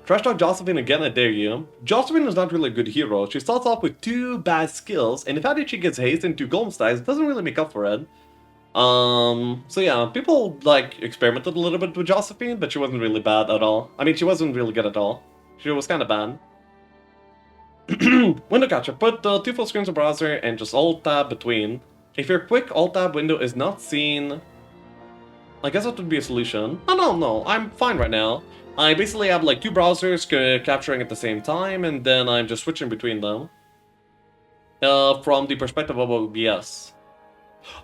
Trash talk Josephine again, I dare you. Josephine is not really a good hero. She starts off with 2 bad skills, and the fact that she gets haste and 2 golden stacks doesn't really make up for it. So yeah, people, like, experimented a little bit with Josephine, but she wasn't really bad at all. I mean, she wasn't really good at all. She was kind of bad. Window catcher. Put 2 full screens of browser and just Alt-Tab between. If your quick Alt-Tab window is not seen, I guess that would be a solution. No, I'm fine right now. I basically have like 2 browsers capturing at the same time, and then I'm just switching between them. From the perspective of OBS.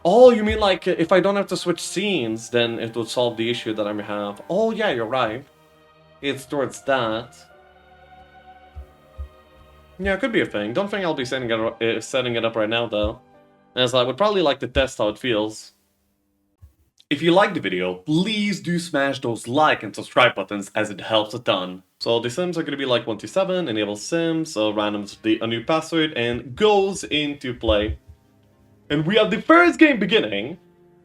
Oh, you mean like if I don't have to switch scenes, then it would solve the issue that I may have. Oh yeah, you're right. It's towards that. Yeah, it could be a thing. Don't think I'll be setting it up right now though, as I would probably like to test how it feels. If you liked the video, please do smash those like and subscribe buttons as it helps a ton. So the sims are going to be like 127, enable sims, randoms a new password, and goes into play. And we have the first game beginning.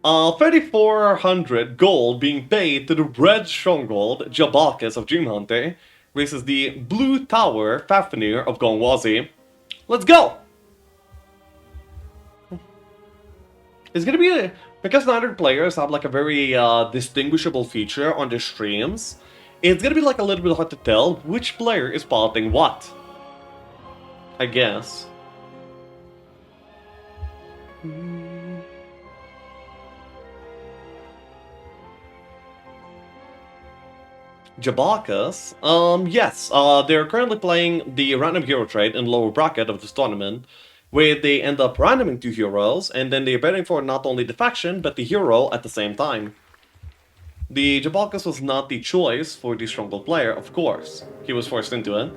3,400 gold being paid to the red stronghold, Jabalkis of Dreamhunterr, versus the blue tower, FAFNIR of Gongwazy. Let's go! It's gonna be because neither players have like a very distinguishable feature on their streams, it's gonna be like a little bit hard to tell which player is piloting what. I guess. Jabalkis? Yes, they're currently playing the random hero trade in the lower bracket of this tournament, where they end up randoming 2 heroes, and then they're betting for not only the faction, but the hero at the same time. The Jabalkis was not the choice for the Stronghold player, of course. He was forced into it.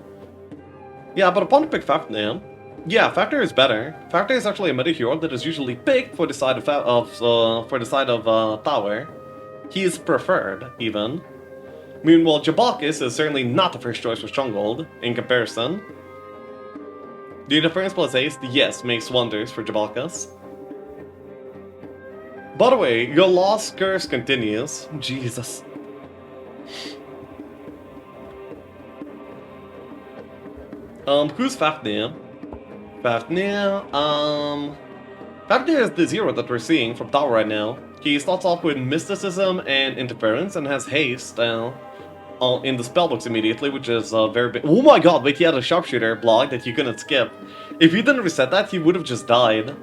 Yeah, but upon pick FAFNIR, yeah, FAFNIR is better. FAFNIR is actually a meta hero that is usually picked for the side of tower. He is preferred, even. Meanwhile, Jabalkis is certainly not the first choice for Stronghold, in comparison. The interference plus haste, yes, makes wonders for Jabalkis. By the way, your lost curse continues. Jesus. Who's FAFNIR? FAFNIR is the zero that we're seeing from tower right now. He starts off with mysticism and interference and has haste in the spellbooks immediately, which is very big. Oh my god, wait, he had a sharpshooter block that you couldn't skip. If he didn't reset that, he would have just died.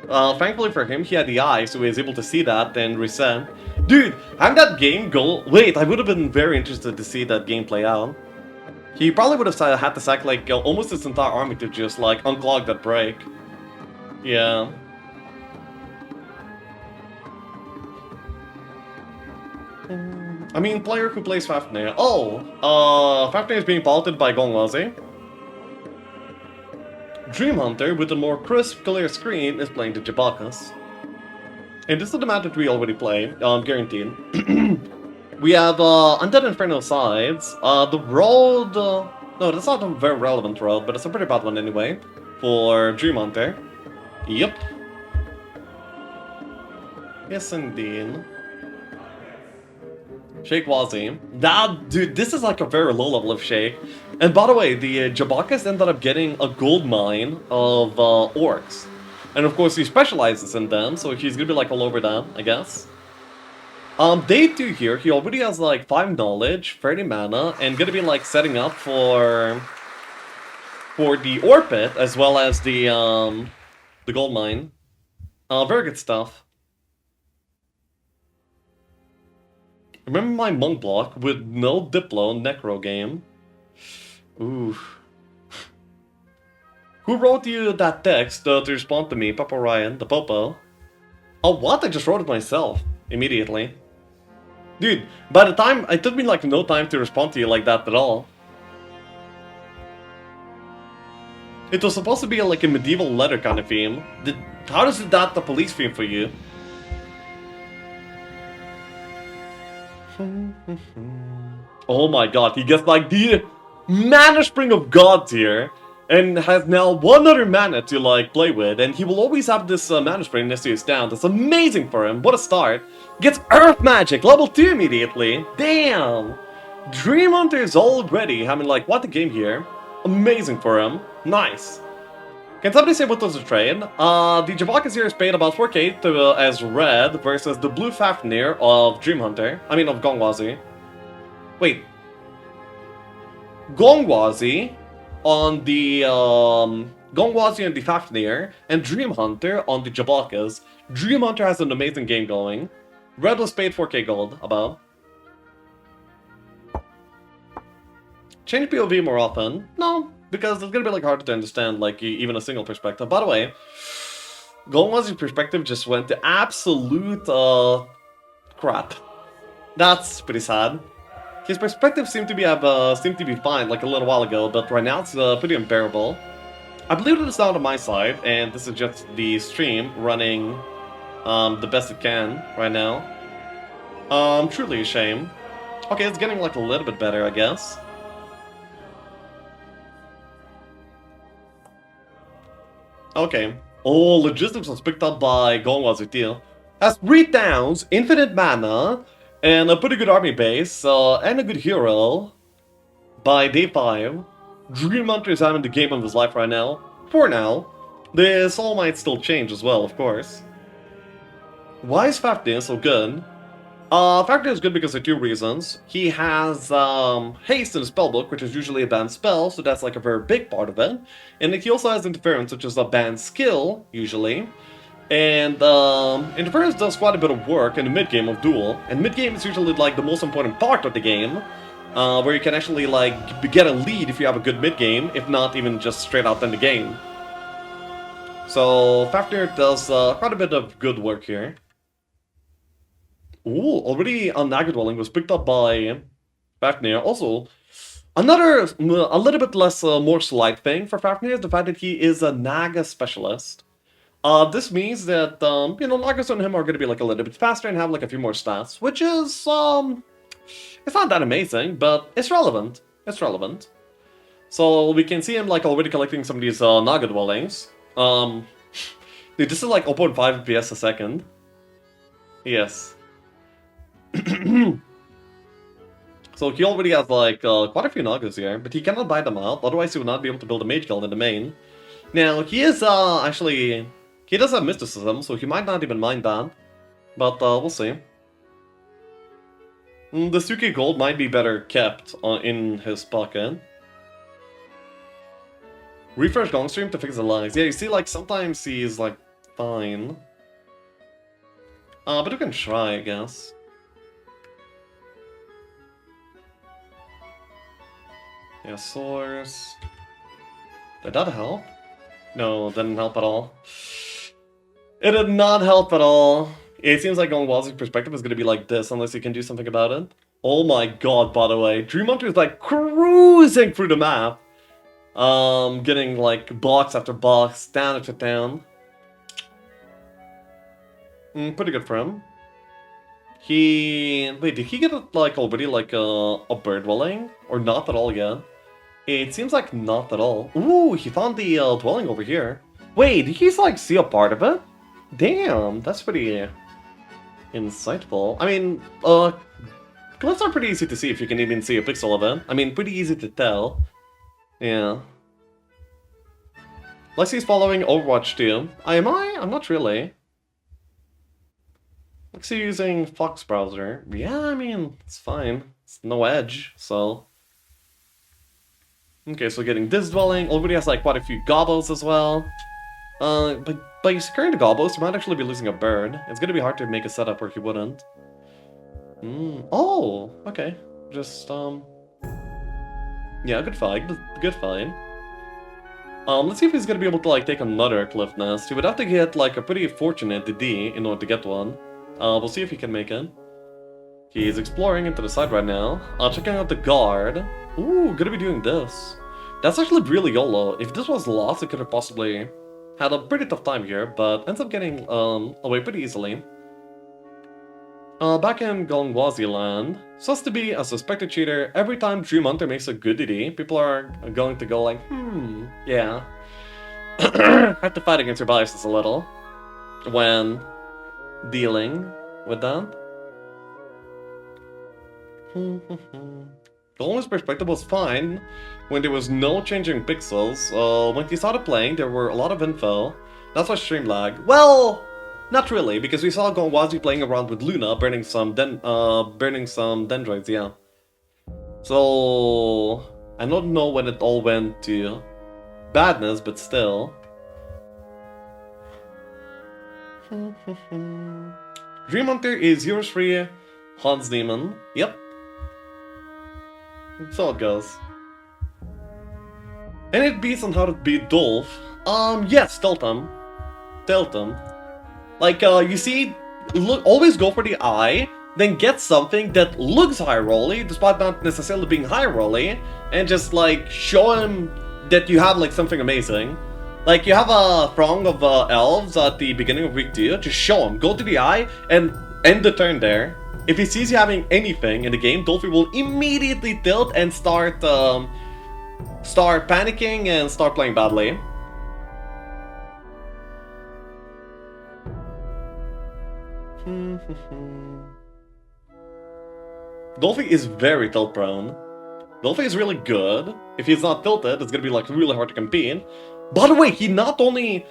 Thankfully for him, he had the eye, so he was able to see that and reset. Dude, having that game go... Wait, I would have been very interested to see that game play out. He probably would have had to sack like almost his entire army to just like unclog that break. Yeah. I mean, player who plays FAFNIR. Oh, FAFNIR is being piloted by Gongwazy. Dreamhunterr, with a more crisp, clear screen, is playing the Jabalkis. And this is the map that we already play, guaranteed. We have Undead Inferno sides. The road... no, that's not a very relevant road, but it's a pretty bad one anyway. For Dreamhunterr. Yep. Yes, indeed. Wazy. That, dude, this is like a very low level of Shake. And by the way, the Jabalkis ended up getting a gold mine of orcs. And of course he specializes in them, so he's gonna be like all over that, I guess. Day 2 here, he already has like 5 knowledge, 30 mana, and gonna be like setting up for the ore pit as well as the gold mine. Very good stuff. Remember my monk block with no Diplo Necro game? Ooh. Who wrote you that text to respond to me, Papa Ryan, the Popo? Oh, what? I just wrote it myself. Immediately. Dude, by the time, it took me like no time to respond to you like that at all. It was supposed to be like a medieval letter kind of theme. How is that the police theme for you? Oh my god, he gets like the mana spring of gods here, and has now 1 other mana to like play with, and he will always have this mana spring next to his down. That's amazing for him. What a start. Gets earth magic, level 2 immediately. Damn. Dreamhunter is already having like what a game here. Amazing for him. Nice. Can somebody say what was the trade? The Javakas here is paid about 4k to, as red versus the blue FAFNIR of Dreamhunter. I mean of Gongwazy. Wait. Gongwazy on the Gongwazy on the FAFNIR and Dreamhunter on the Javakas. Dreamhunter has an amazing game going. Red was paid 4k gold about. Change POV more often? No, because it's gonna be like hard to understand, like even a single perspective. By the way, Gongwazy's perspective just went to absolute crap. That's pretty sad. His perspective seemed to be fine like a little while ago, but right now it's pretty unbearable. I believe that it's down to my side, and this is just the stream running the best it can right now. Truly a shame. Okay, it's getting like a little bit better, I guess. Okay. Oh, logistics was picked up by Gongwazy deal. Has 3 towns, infinite mana, and a pretty good army base, and a good hero. By day 5, Dreamhunter is having the game of his life right now. For now. This all might still change as well, of course. Why is FAFNIR so good? FAFNIR is good because of 2 reasons. He has haste in his spellbook, which is usually a banned spell, so that's like a very big part of it. And he also has interference, which is a banned skill, usually. And interference does quite a bit of work in the mid-game of Duel. And mid-game is usually like the most important part of the game, where you can actually like get a lead if you have a good mid-game, if not even just straight out in the game. So FAFNIR does quite a bit of good work here. Ooh, already a Naga dwelling was picked up by FAFNIR. Also, another, a little bit less, more slight thing for FAFNIR is the fact that he is a Naga specialist. This means that, you know, Nagas on him are going to be like a little bit faster and have like a few more stats, which is, it's not that amazing, but it's relevant. It's relevant. So we can see him like already collecting some of these Naga dwellings. Dude, this is like 0.5 FPS a second. Yes. So he already has like quite a few Nagas here, but he cannot buy them out, otherwise he would not be able to build a Mage Guild in the main. Now, he is actually, he does have mysticism, so he might not even mind that, but we'll see. The Suki Gold might be better kept in his pocket. Refresh Gongstream to fix the lags. Yeah, you see, like, sometimes he's, like, fine. But we can try, I guess. Yeah, source. Did that help? No, it didn't help at all. It did not help at all. It seems like Gongwazy's perspective is going to be like this unless you can do something about it. Oh my god, by the way. Dreamhunter is like cruising through the map. Getting like box after box, down after down. Pretty good for him. Wait, did he get like already like a bird dwelling? Or not at all yet? It seems like not at all. Ooh, he found the dwelling over here. Wait, did he like see a part of it? Damn, that's pretty insightful. I mean, clips are pretty easy to see if you can even see a pixel of it. I mean, pretty easy to tell. Yeah. Lexi's following Overwatch too. Am I? I'm not really. Lexi using Fox browser. Yeah, I mean, it's fine. It's no edge, so... Okay, so getting this dwelling. Already has like quite a few gobos as well. But by securing the gobos, you might actually be losing a bird. It's gonna be hard to make a setup where he wouldn't. Oh, okay. Just, yeah, good fight. Good fight. Let's see if he's gonna be able to, like, take another cliff nest. He would have to get, like, a pretty fortunate DD in order to get one. We'll see if he can make it. He's exploring into the side right now. Checking out the guard. Ooh, gonna be doing this. That's actually really YOLO. If this was lost, it could have possibly had a pretty tough time here, but ends up getting away pretty easily. Back in Gongwazy land, supposed to be a suspected cheater. Every time Dreamhunter makes a good DD, people are going to go like, yeah. Have to fight against your biases a little when dealing with that. The Almost perspective was fine when there was no changing pixels. When he started playing, there were a lot of info. That's why stream lag. Well, not really, because we saw Gongwazy playing around with Luna, burning some dendrites, yeah. So I don't know when it all went to badness, but still. Dreamhunterr is yours free. Hans Demon. Yep. So it goes. And it beats on how to beat Dolph. Yes, tilt him. Like, you see, always go for the eye, then get something that looks high rolly, despite not necessarily being high rolly, and just, like, show him that you have, like, something amazing. Like, you have a throng of elves at the beginning of week 2, just show him, go to the eye, and end the turn there. If he sees you having anything in the game, Dolphy will immediately tilt and start panicking and start playing badly. Dolphy is very tilt prone. Dolphy is really good. If he's not tilted, it's gonna be like really hard to compete. By the way, he not only...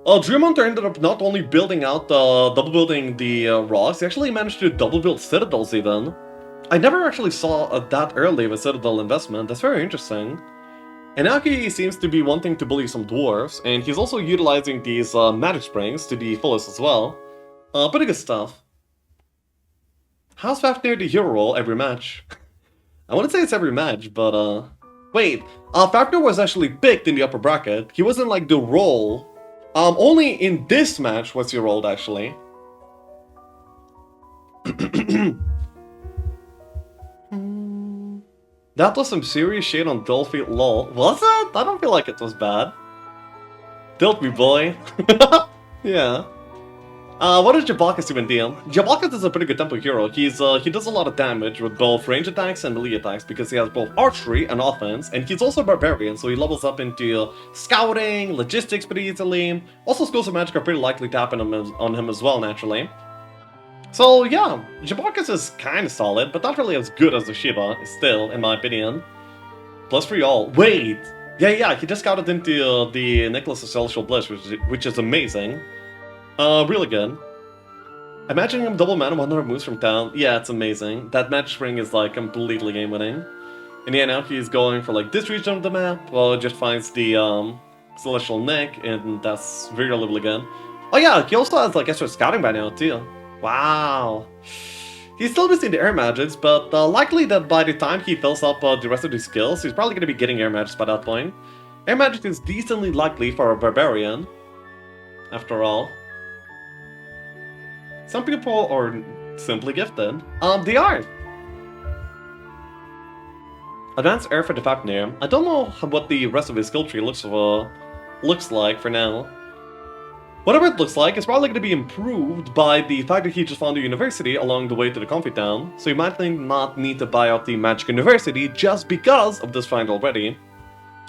Dreamhunterr ended up not only building out, double building the rocks, he actually managed to double build citadels even. I never actually saw that early of a citadel investment. That's very interesting. And now he seems to be wanting to bully some dwarves, and he's also utilizing these magic springs to the fullest as well. Pretty good stuff. How's FAFNIR the hero role every match? I wouldn't say it's every match, but wait, FAFNIR was actually picked in the upper bracket. He wasn't like the role. Only in this match was he rolled actually. That was some serious shit on Dolphy, lol. Was it? I don't feel like it was bad. Tilt me, boy. Yeah. What does Jabakas even deal? Jabakas is a pretty good tempo hero. He does a lot of damage with both range attacks and melee attacks because he has both archery and offense, and he's also a barbarian, so he levels up into scouting, logistics pretty easily. Also, schools of magic are pretty likely to happen on him as well, naturally. So yeah, Jabakas is kinda solid, but not really as good as the Shiva, still, in my opinion. Plus 3 all. Wait! Yeah, he just scouted into the Necklace of Celestial Bliss, which is amazing. Really good. Imagining him double mana 100 moves from town. Yeah, it's amazing. That match spring is like completely game winning. And yeah, now he's going for like this region of the map. Well, it just finds the Celestial Neck, and that's really good. Oh yeah, he also has like extra scouting by now too. Wow. He's still missing the air magics, but likely that by the time he fills up the rest of his skills, he's probably going to be getting air magics by that point. Air magic is decently likely for a barbarian, after all. Some people are simply gifted. They are. Advanced air for the FAFNIR. I don't know what the rest of his skill tree looks like for now. Whatever it looks like, it's probably going to be improved by the fact that he just found a university along the way to the Comfy Town, so he might not need to buy out the Magic University just because of this find already.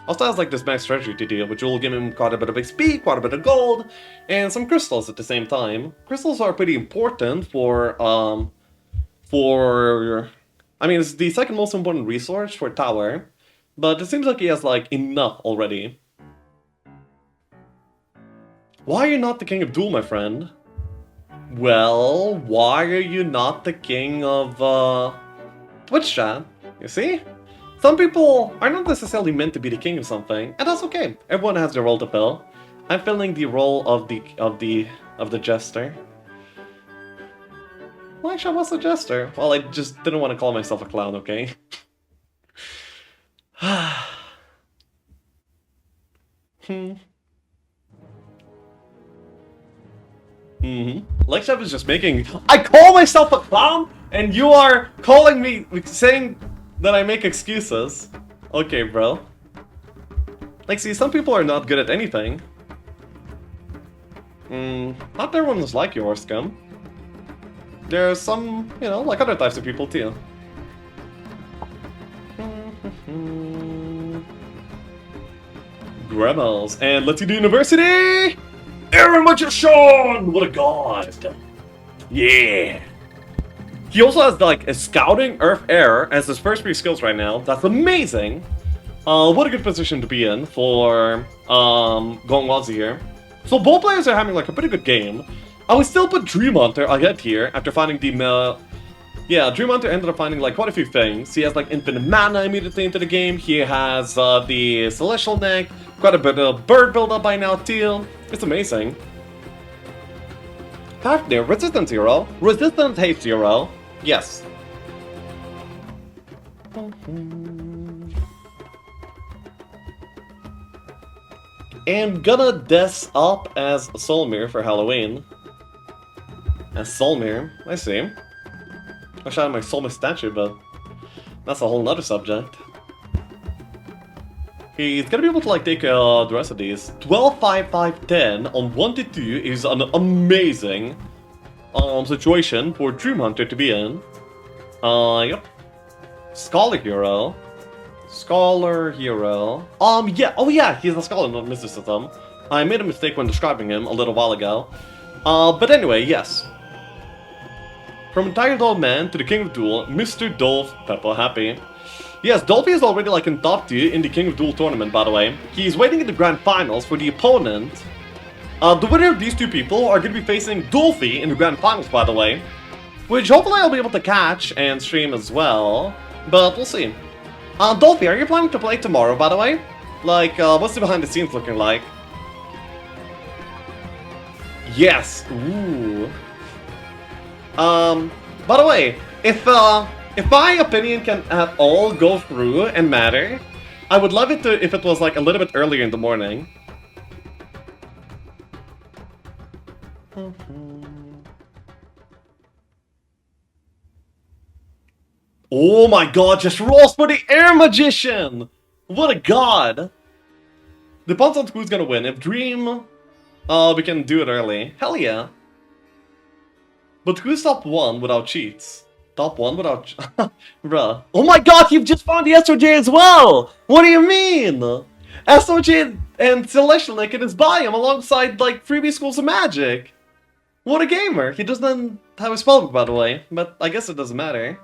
Also has like this max treasury to deal, which will give him quite a bit of XP, quite a bit of gold, and some crystals at the same time. Crystals are pretty important I mean, it's the second most important resource for Tower, but it seems like he has like enough already. Why are you not the king of Duel, my friend? Well, why are you not the king of Twitch chat? You see? Some people are not necessarily meant to be the king of something, and that's okay. Everyone has their role to fill. I'm filling the role of the jester. Well, actually, I was a jester. Well, I just didn't want to call myself a clown, okay? Lexev is just making... I call myself a clown, and you are calling me, saying that I make excuses. Okay, bro. Like, see, some people are not good at anything. Not everyone is like you, scum. There are some, you know, like other types of people too. Gremmels, and let's see the university! Aaron Magician! What a god! Yeah! He also has like a scouting, earth, air as his first 3 skills right now. That's amazing. What a good position to be in for Gongwazy here. So both players are having like a pretty good game. I would still put Dreamhunter ahead here after finding the yeah, Dreamhunter ended up finding like quite a few things. He has like infinite mana immediately into the game. He has the Celestial Neck, quite a bit of bird build-up by now too. It's amazing. FAFNIR, Resistance 0, Resistance Haste 0. Yes. And gonna dress up as Solmir for Halloween. As Solmir, I see. I wish I had my Solmir statue, but that's a whole nother subject. He's gonna be able to like take the rest of these. 12, 5, 5, 10 on 1 to 2 is an amazing situation for Dreamhunter to be in. Yep. Scholar Hero. Scholar Hero. Yeah. Oh yeah, he's a scholar, not mysticism. I made a mistake when describing him a little while ago. But anyway, yes. From entitled old man to the king of duel, Mr. Dolph Pepper Happy. Yes, Dolphy is already like in top 2 in the King of Duel tournament, by the way. He's waiting in the grand finals for the opponent. The winner of these 2 people are going to be facing Dolphy in the grand finals, by the way. Which hopefully I'll be able to catch and stream as well. But we'll see. Dolphy, are you planning to play tomorrow, by the way? Like, what's the behind the scenes looking like? Yes, ooh. By the way, if my opinion can at all go through and matter, I would love it to if it was like a little bit earlier in the morning. Oh my god, just rolls for the Air Magician! What a god! Depends on who's gonna win. If Dream, we can do it early. Hell yeah. But who's top 1 without cheats? Top 1 without... Bruh. Oh my god, you've just found the SOJ as well! What do you mean? SOJ and Celestial Neck in his biome alongside, like, freebie Schools of Magic! What a gamer! He doesn't have a spellbook, by the way, but I guess it doesn't matter.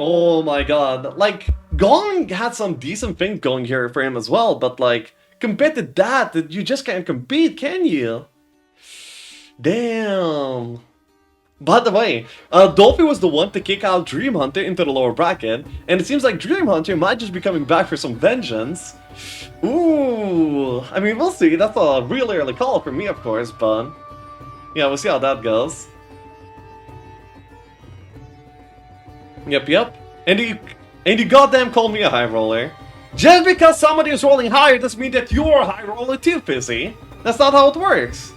Oh my god. Like, Gong had some decent things going here for him as well, but, like, compared to that, you just can't compete, can you? Damn. By the way, Dolphy was the one to kick out Dreamhunter into the lower bracket, and it seems like Dreamhunter might just be coming back for some vengeance. Ooh, I mean, we'll see. That's a really early call for me, of course, but yeah, we'll see how that goes. Yep. And you goddamn call me a high roller. Just because somebody is rolling higher doesn't mean that you're a high roller too, Fizzy. That's not how it works.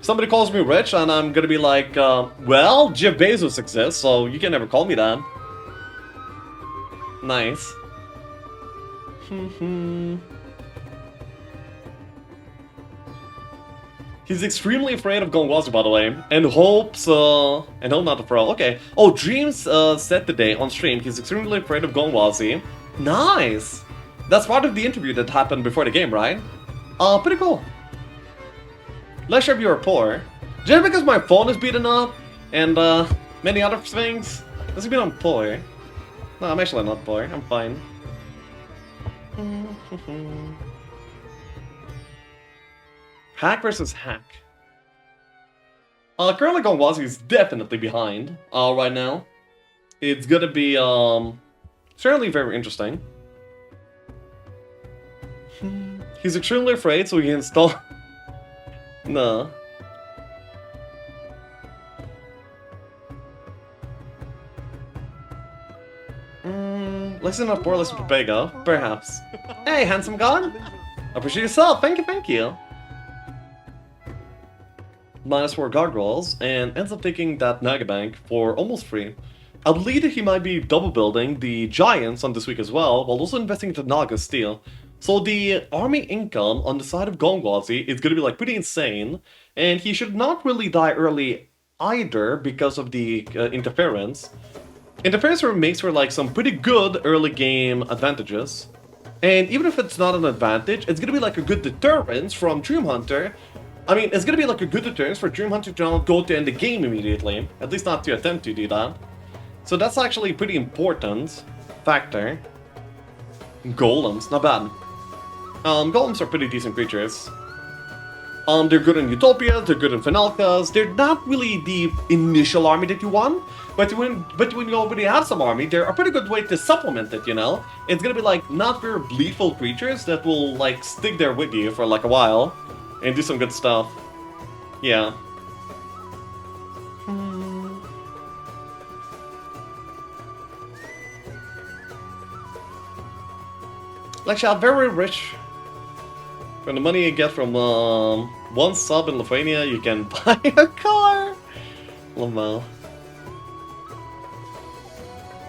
Somebody calls me rich, and I'm gonna be like, well, Jeff Bezos exists, so you can never call me that. Nice. He's extremely afraid of Gongwazy, by the way, and hopes, and hope not to throw. Okay. Oh, Dreams said today on stream he's extremely afraid of Gongwazy. Nice! That's part of the interview that happened before the game, right? Pretty cool. Let's share your rapport. Just because my phone is beaten up, and many other things, doesn't mean I'm poor. No, I'm actually not poor. I'm fine. Hack versus hack. Currently Gongwazy is definitely behind right now. It's gonna be certainly very interesting. He's extremely afraid, so he install. No. Listen up, poor listen to Pego, perhaps. Hey, handsome god! Appreciate yourself, thank you. -4 gargoyles, and ends up taking that Naga Bank for almost free. I believe that he might be double building the Giants on this week as well, while also investing into Naga Steel. So the army income on the side of Gongwazy is going to be like pretty insane, and he should not really die early either because of the interference. Interference makes for like some pretty good early game advantages. And even if it's not an advantage, it's going to be like a good deterrence from Dreamhunter I mean, it's gonna be like a good deterrence for Dreamhunter to not go to end the game immediately. At least not to attempt to do that. So that's actually a pretty important factor. Golems, not bad. Golems are pretty decent creatures. They're good in Utopia, they're good in Finalkas. They're not really the initial army that you want, but when you already have some army, they're a pretty good way to supplement it, you know? It's gonna be like not very bleedful creatures that will like stick there with you for like a while and do some good stuff. Yeah. Like, yeah, very rich. For the money you get from one sub in Lithuania, you can buy a car. Lamau.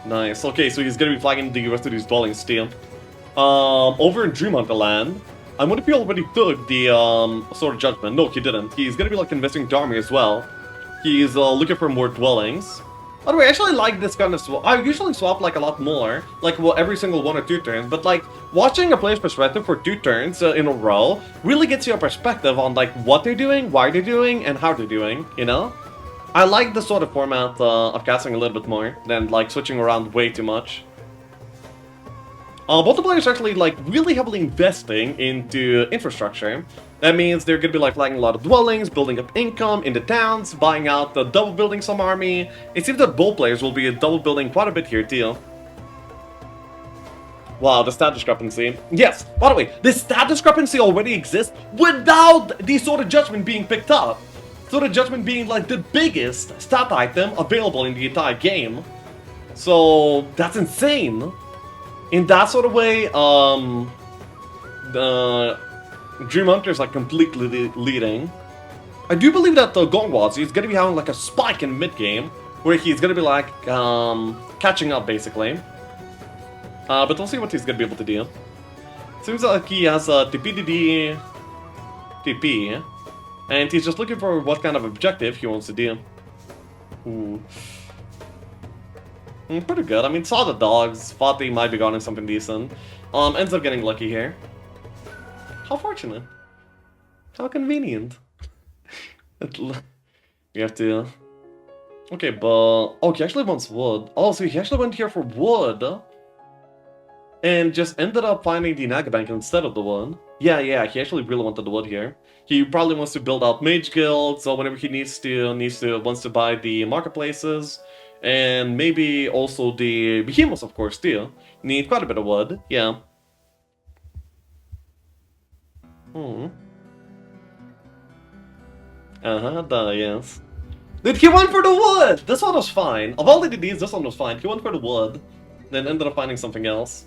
Nice. Okay, so he's gonna be flagging the rest of these dwellings too. Over in Dreamhunter land, I wonder if he already took the Sword of Judgment. No, he didn't. He's gonna be like investing into army as well. He's looking for more dwellings. By the way, I actually like this kind of swap. I usually swap like a lot more, like well, every single 1 or 2 turns, but like watching a player's perspective for 2 turns in a row really gets you a perspective on like what they're doing, why they're doing, and how they're doing, you know? I like this sort of format of casting a little bit more than like switching around way too much. Both the players are actually like really heavily investing into infrastructure. That means they're gonna be like flagging a lot of dwellings, building up income in the towns, buying out, double building some army. It seems that both players will be double building quite a bit here too. Wow, the stat discrepancy. Yes, by the way, this stat discrepancy already exists without the Sword of Judgment being picked up. Sword of Judgment being like the biggest stat item available in the entire game. So that's insane. In that sort of way, the Dreamhunter is like completely leading. I do believe that Gongwazy is gonna be having like a spike in mid game, where he's gonna be like catching up basically. But we'll see what he's gonna be able to do. Seems like he has a TPDD TP, and he's just looking for what kind of objective he wants to do. Ooh. Pretty good. I mean, saw the dogs, thought they might be gotten something decent. Ends up getting lucky here. How fortunate. How convenient. You have to... Okay, but... Oh, he actually wants wood. Oh, so he actually went here for wood. And just ended up finding the Naga Bank instead of the wood. Yeah, he actually really wanted the wood here. He probably wants to build out Mage Guild, so whenever he wants to buy the marketplaces. And maybe also the behemoths, of course, too. Need quite a bit of wood, yeah. Yes. Dude, he went for the wood! This one was fine. Of all the DDs, this one was fine. He went for the wood, then ended up finding something else.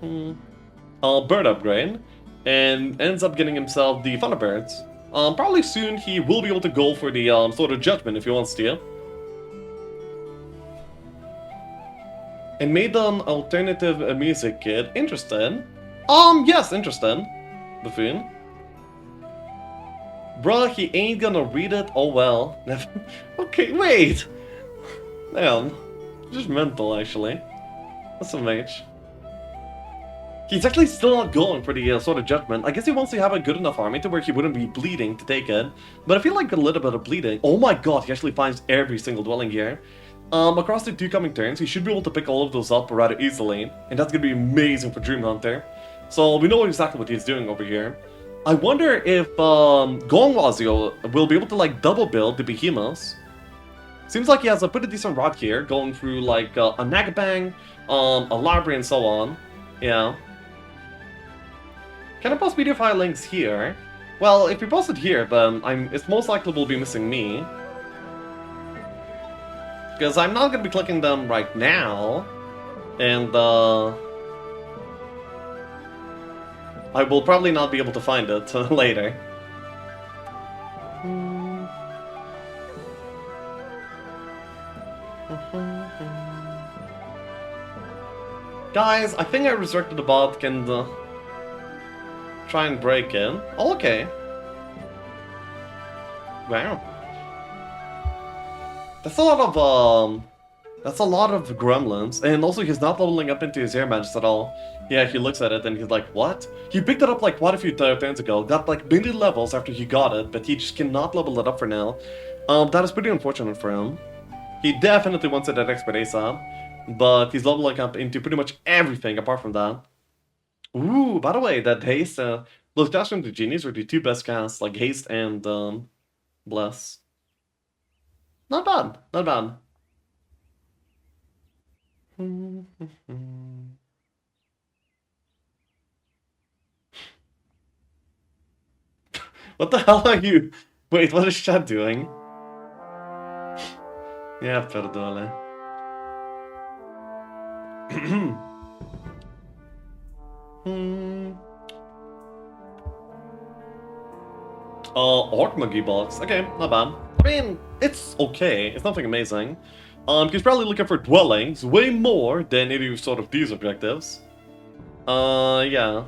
Bird upgrade, and ends up getting himself the Thunderbirds. Probably soon he will be able to go for the Sword of Judgment if he wants to. And made an alternative music kit. Interested? Yes, interested. Buffoon. Bruh, he ain't gonna read it? Oh well. Okay, wait! Damn. Just mental, actually. That's a mage. He's actually still not going for the Sword of Judgment. I guess he wants to have a good enough army to where he wouldn't be bleeding to take it. But I feel like a little bit of bleeding. Oh my god, he actually finds every single dwelling here. Across the 2 coming turns, he should be able to pick all of those up rather easily, and that's gonna be amazing for Dreamhunter. So we know exactly what he's doing over here. I wonder if Gongwazy will be able to like double build the behemoths. Seems like he has a pretty decent route here, going through like a Nagabang, a library, and so on. Yeah. Can I post media file links here? Well, if we post it here, then it's most likely will be missing me. Because I'm not going to be clicking them right now, and I will probably not be able to find it later. Guys, I think I resurrected the bot can try and break in. Oh, okay. Wow. That's a lot of That's a lot of gremlins, and also he's not leveling up into his air magic at all. Yeah, he looks at it and he's like, what? He picked it up like quite a few turns ago, got like many levels after he got it, but he just cannot level it up for now. That is pretty unfortunate for him. He definitely wants it at expert ASAP, but he's leveling up into pretty much everything apart from that. Ooh, by the way, that haste, those casts from the genies were the two best casts, like haste and bless. Not bad, not bad. What the hell are you? Wait, what is chat doing? Yeah, perdole. Orc Monkey box. Okay, not bad. I mean, it's okay. It's nothing amazing. He's probably looking for dwellings way more than any sort of these objectives. Yeah.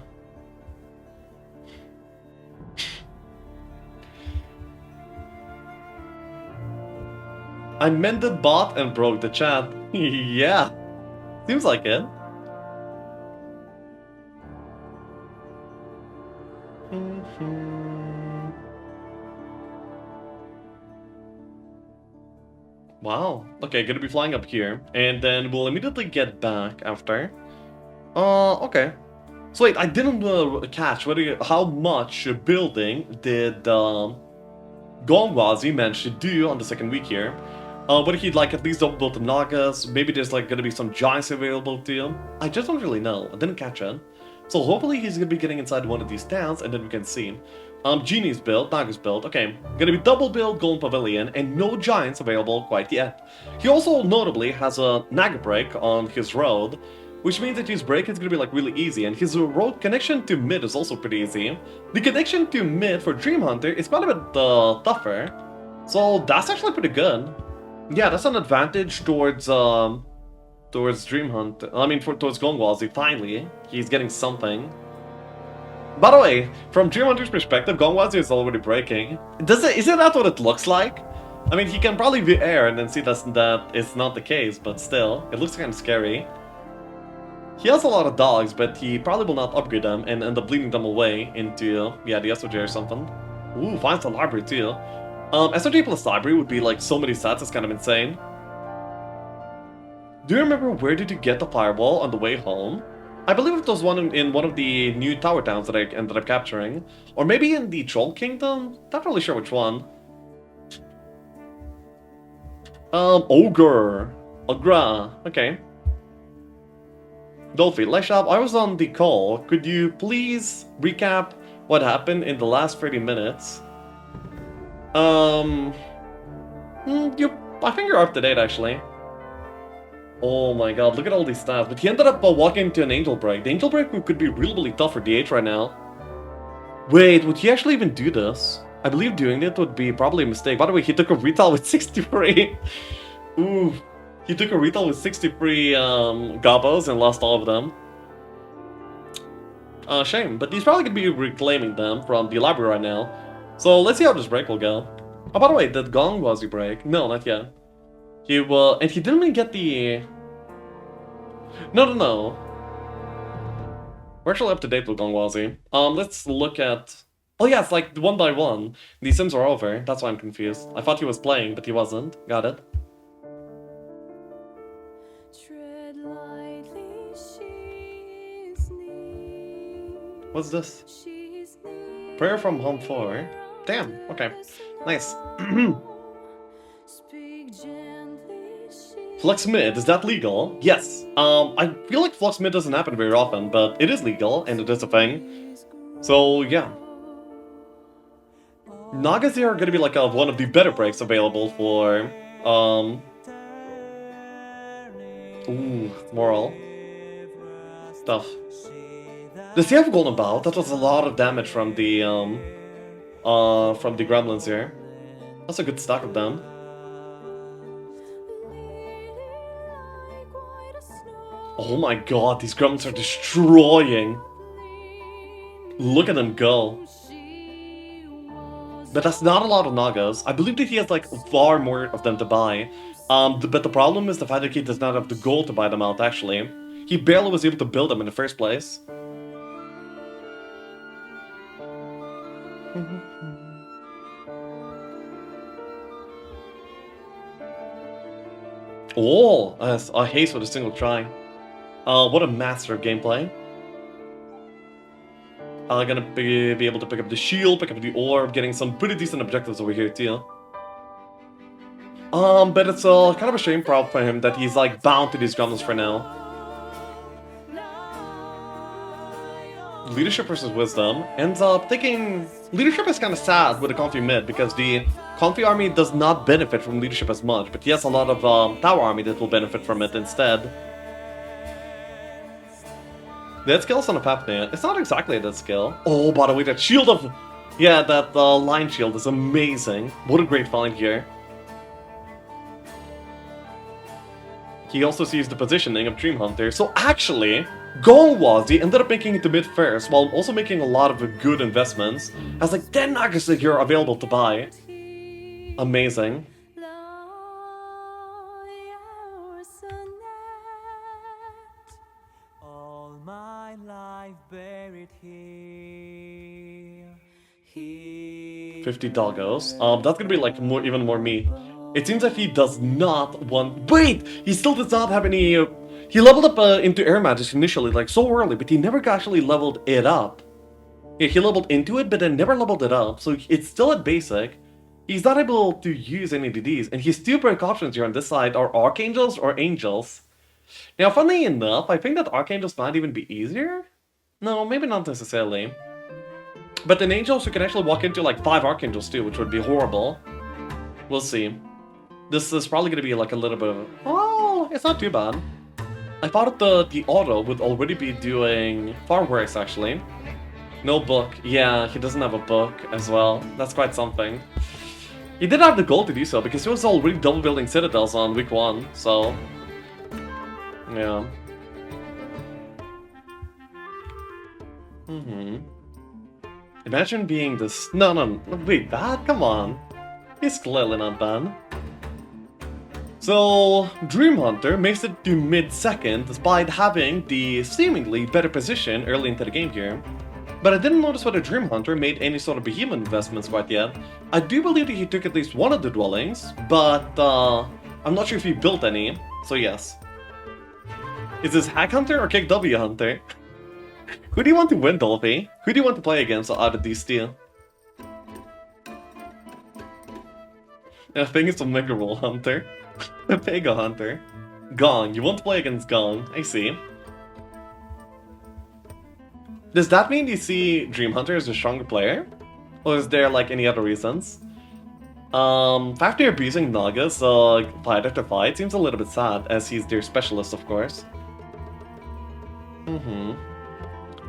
I mended bot and broke the chat. Yeah. Seems like it. Wow. Okay, gonna be flying up here, and then we'll immediately get back after. Okay. So wait, I didn't catch how much building did Gongwazy manage to do on the second week here. Whether he'd like at least double build the Nagas, maybe there's like gonna be some giants available to him. I just don't really know. I didn't catch it. So hopefully he's gonna be getting inside one of these towns, and then we can see. Genie's build, Nagas build, okay. Gonna be double build Golden Pavilion, and no giants available quite yet. He also notably has a Naga break on his road, which means that his break is gonna be like really easy, and his road connection to mid is also pretty easy. The connection to mid for Dreamhunterr is quite a bit tougher, so that's actually pretty good. Yeah, that's an advantage towards Dreamhunterr. I mean, towards Gongwazy. Finally, he's getting something. By the way, from Dreamhunterr's perspective, Gongwazy is already breaking. Isn't that what it looks like? I mean, he can probably view air and then see that it's not the case, but still, it looks kind of scary. He has a lot of dogs, but he probably will not upgrade them and end up bleeding them away into, yeah, the SOJ or something. Ooh, finds the library too. SOJ plus library would be like so many sets, it's kind of insane. Do you remember where did you get the fireball on the way home? I believe it was in one of the new tower towns that I ended up capturing. Or maybe in the Troll Kingdom? Not really sure which one. Ogre. Ogra. Okay. Dolphy, Leshab, I was on the call. Could you please recap what happened in the last 30 minutes? I think you're up to date, actually. Oh my god, look at all these stats. But he ended up walking into an Angel Break. The Angel Break could be really tough for DH right now. Wait, would he actually even do this? I believe doing it would be probably a mistake. By the way, he took a retail with 63. Ooh. He took a retail with 63 gobos and lost all of them. Shame, but he's probably going to be reclaiming them from the library right now. So let's see how this break will go. Oh, by the way, did Gongwazy break? No, not yet. He will, and he didn't even get the... No. We're actually up to date with Gongwazy. Let's look at... Oh yeah, it's like one by one. The sims are over, that's why I'm confused. I thought he was playing, but he wasn't. Got it. What's this? Prayer from Home 4. Damn, okay. Nice. Flux mid, is that legal? Yes. I feel like flux mid doesn't happen very often, but it is legal, and it is a thing. So, yeah. Nagas here are gonna be like one of the better breaks available for, Ooh, moral. Stuff. Does he have Golden Bow? That was a lot of damage from the gremlins here. That's a good stack of them. Oh my god, these gremlins are destroying. Look at them go. But that's not a lot of Nagas. I believe that he has like far more of them to buy. But the problem is the fact that he does not have the gold to buy them out, actually. He barely was able to build them in the first place. Oh, a haste with a single try. What a master of gameplay. Gonna be able to pick up the shield, pick up the orb, getting some pretty decent objectives over here too. But it's kind of a shame problem for him that he's like bound to these gremlins for now. Leadership versus Wisdom ends up taking... Leadership is kind of sad with the Confi mid because the Confi army does not benefit from leadership as much, but he has a lot of Tower army that will benefit from it instead. Dead skill's on a FAFNIR. It's not exactly a dead skill. Oh, by the way, that shield of... Yeah, that line shield is amazing. What a great find here. He also sees the positioning of Dreamhunterr, so actually, Gongwazy ended up making it to mid first, while also making a lot of good investments. Has like 10 Nagas here available to buy. Amazing. All my life buried here. 50 doggos. That's gonna be like even more me. It seems like he does not want... Wait! He still does not have any... He leveled up into Air Magic initially, like so early, but he never actually leveled it up. Yeah, he leveled into it, but then never leveled it up, so it's still at basic. He's not able to use any of these, and his two break options here on this side are Archangels or Angels. Now, funnily enough, I think that Archangels might even be easier? No, maybe not necessarily. But in Angels, you can actually walk into like 5 Archangels too, which would be horrible. We'll see. This is probably going to be like a little bit of... Oh, it's not too bad. I thought the auto would already be doing far worse, actually. No book. Yeah, he doesn't have a book as well. That's quite something. He did have the goal to do so, because he was already double building Citadels on week 1, so... Yeah. Imagine being this... No, wait, that? Come on. He's clearly not done. So, Dreamhunterr makes it to mid-second despite having the seemingly better position early into the game here. But I didn't notice whether Dreamhunterr made any sort of behemoth investments quite yet. I do believe that he took at least one of the dwellings, but I'm not sure if he built any, so yes. Is this Hack Hunter or Kick W Hunter? Who do you want to win, Dolphy? Who do you want to play against out of these two? I think it's a Mega Roll Hunter. A Pega Hunter. Gong. You want to play against Gong. I see. Does that mean you see Dreamhunterr as a stronger player? Or is there like any other reasons? FAFNIR abusing Nagas fight after fight seems a little bit sad, as he's their specialist, of course.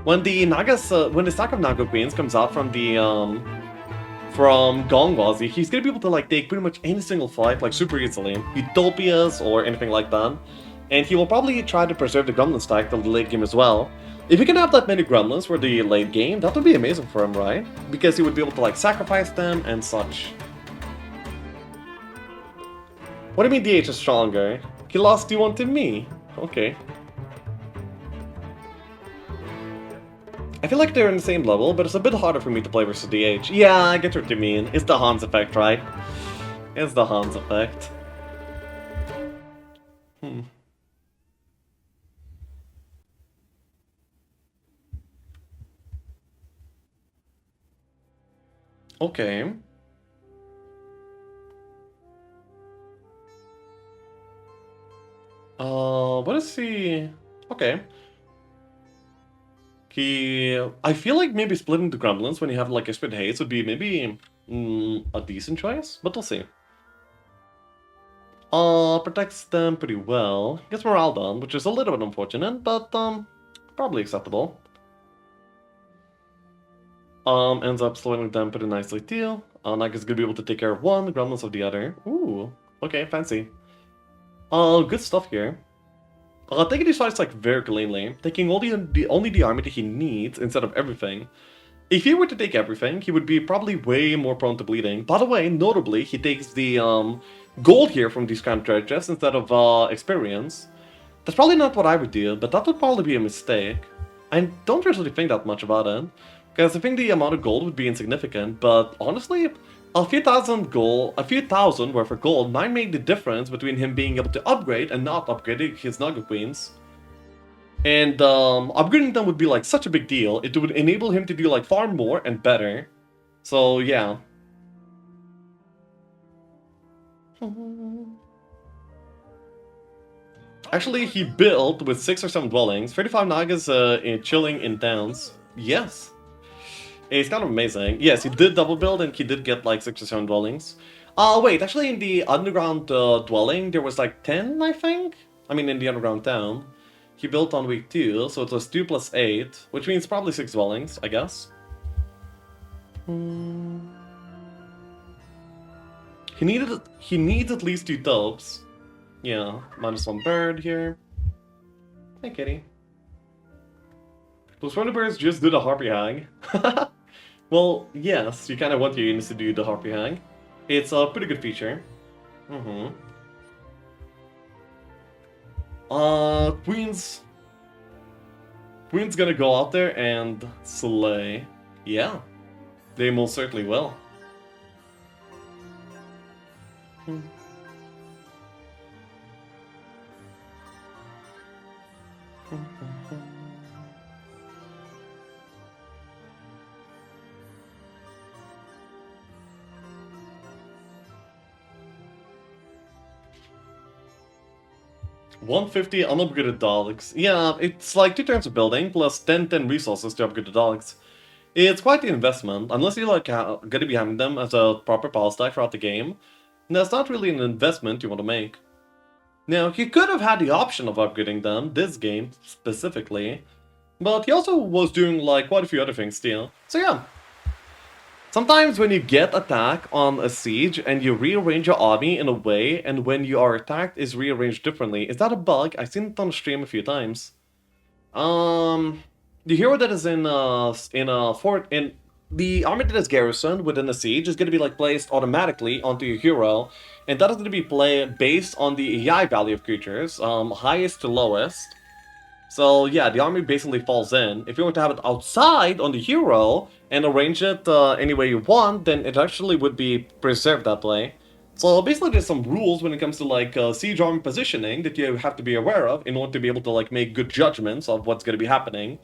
When the Nagas, when the stack of Naga Queens comes out from the from Gongwazy, he's gonna be able to like take pretty much any single fight like super easily, Utopias or anything like that, and he will probably try to preserve the Gremlin stack till the late game as well. If he can have that many Gremlins for the late game, that would be amazing for him, right? Because he would be able to like sacrifice them and such. What do you mean DH is stronger? He lost D1 to me. Okay. I feel like they're in the same level, but it's a bit harder for me to play versus DH. Yeah, I get what you mean. It's the Hans effect, right? It's the Hans effect. Okay. What is he? Okay. I feel like maybe splitting the Gremlins when you have like a split haste would be maybe a decent choice, but we'll see. Protects them pretty well. Gets morale down, which is a little bit unfortunate, but probably acceptable. Ends up slowing them pretty nicely too. Naga's gonna be able to take care of one, the Gremlins of the other. Ooh, okay, fancy. Good stuff here. Taking these fights like very cleanly, taking only the army that he needs instead of everything. If he were to take everything, he would be probably way more prone to bleeding. By the way, notably, he takes the gold here from these kind of treasures instead of experience. That's probably not what I would do, but that would probably be a mistake. I don't really think that much about it, because I think the amount of gold would be insignificant, but honestly, a few thousand worth of gold might make the difference between him being able to upgrade and not upgrading his Nugget Queens. And upgrading them would be like such a big deal. It would enable him to do like far more and better. So yeah. Actually, he built with 6 or 7 dwellings, 35 Nagas chilling in towns. Yes. It's kind of amazing. Yes, he did double build and he did get like 6 or 7 dwellings. Wait, actually in the underground dwelling there was like 10, I think? I mean in the underground town. He built on week 2, so it was 2 plus 8, which means probably 6 dwellings, I guess. He needs at least 2 tubs. Yeah, -1 bird here. Hey kitty. Those wonder birds just do the harpy hang. Well, yes, you kind of want your units to do the harpy hang. It's a pretty good feature. Queen's gonna go out there and slay. Yeah, they most certainly will. $150 unupgraded dogs. Yeah, it's like 2 turns of building plus 10 resources to upgrade the dogs. It's quite the investment, unless you're like gonna be having them as a proper power stack throughout the game. That's not really an investment you want to make. Now, he could have had the option of upgrading them, this game specifically, but he also was doing like quite a few other things still. So yeah. Sometimes when you get attacked on a siege and you rearrange your army in a way, and when you are attacked is rearranged differently. Is that a bug? I've seen it on stream a few times. The hero that is in a fort in the army that is garrisoned within a siege is going to be like placed automatically onto your hero, and that is going to be played based on the AI value of creatures, highest to lowest. So yeah, the army basically falls in. If you want to have it outside on the hero and arrange it any way you want, then it actually would be preserved that way. So basically there's some rules when it comes to like siege army positioning that you have to be aware of in order to be able to like make good judgments of what's going to be happening.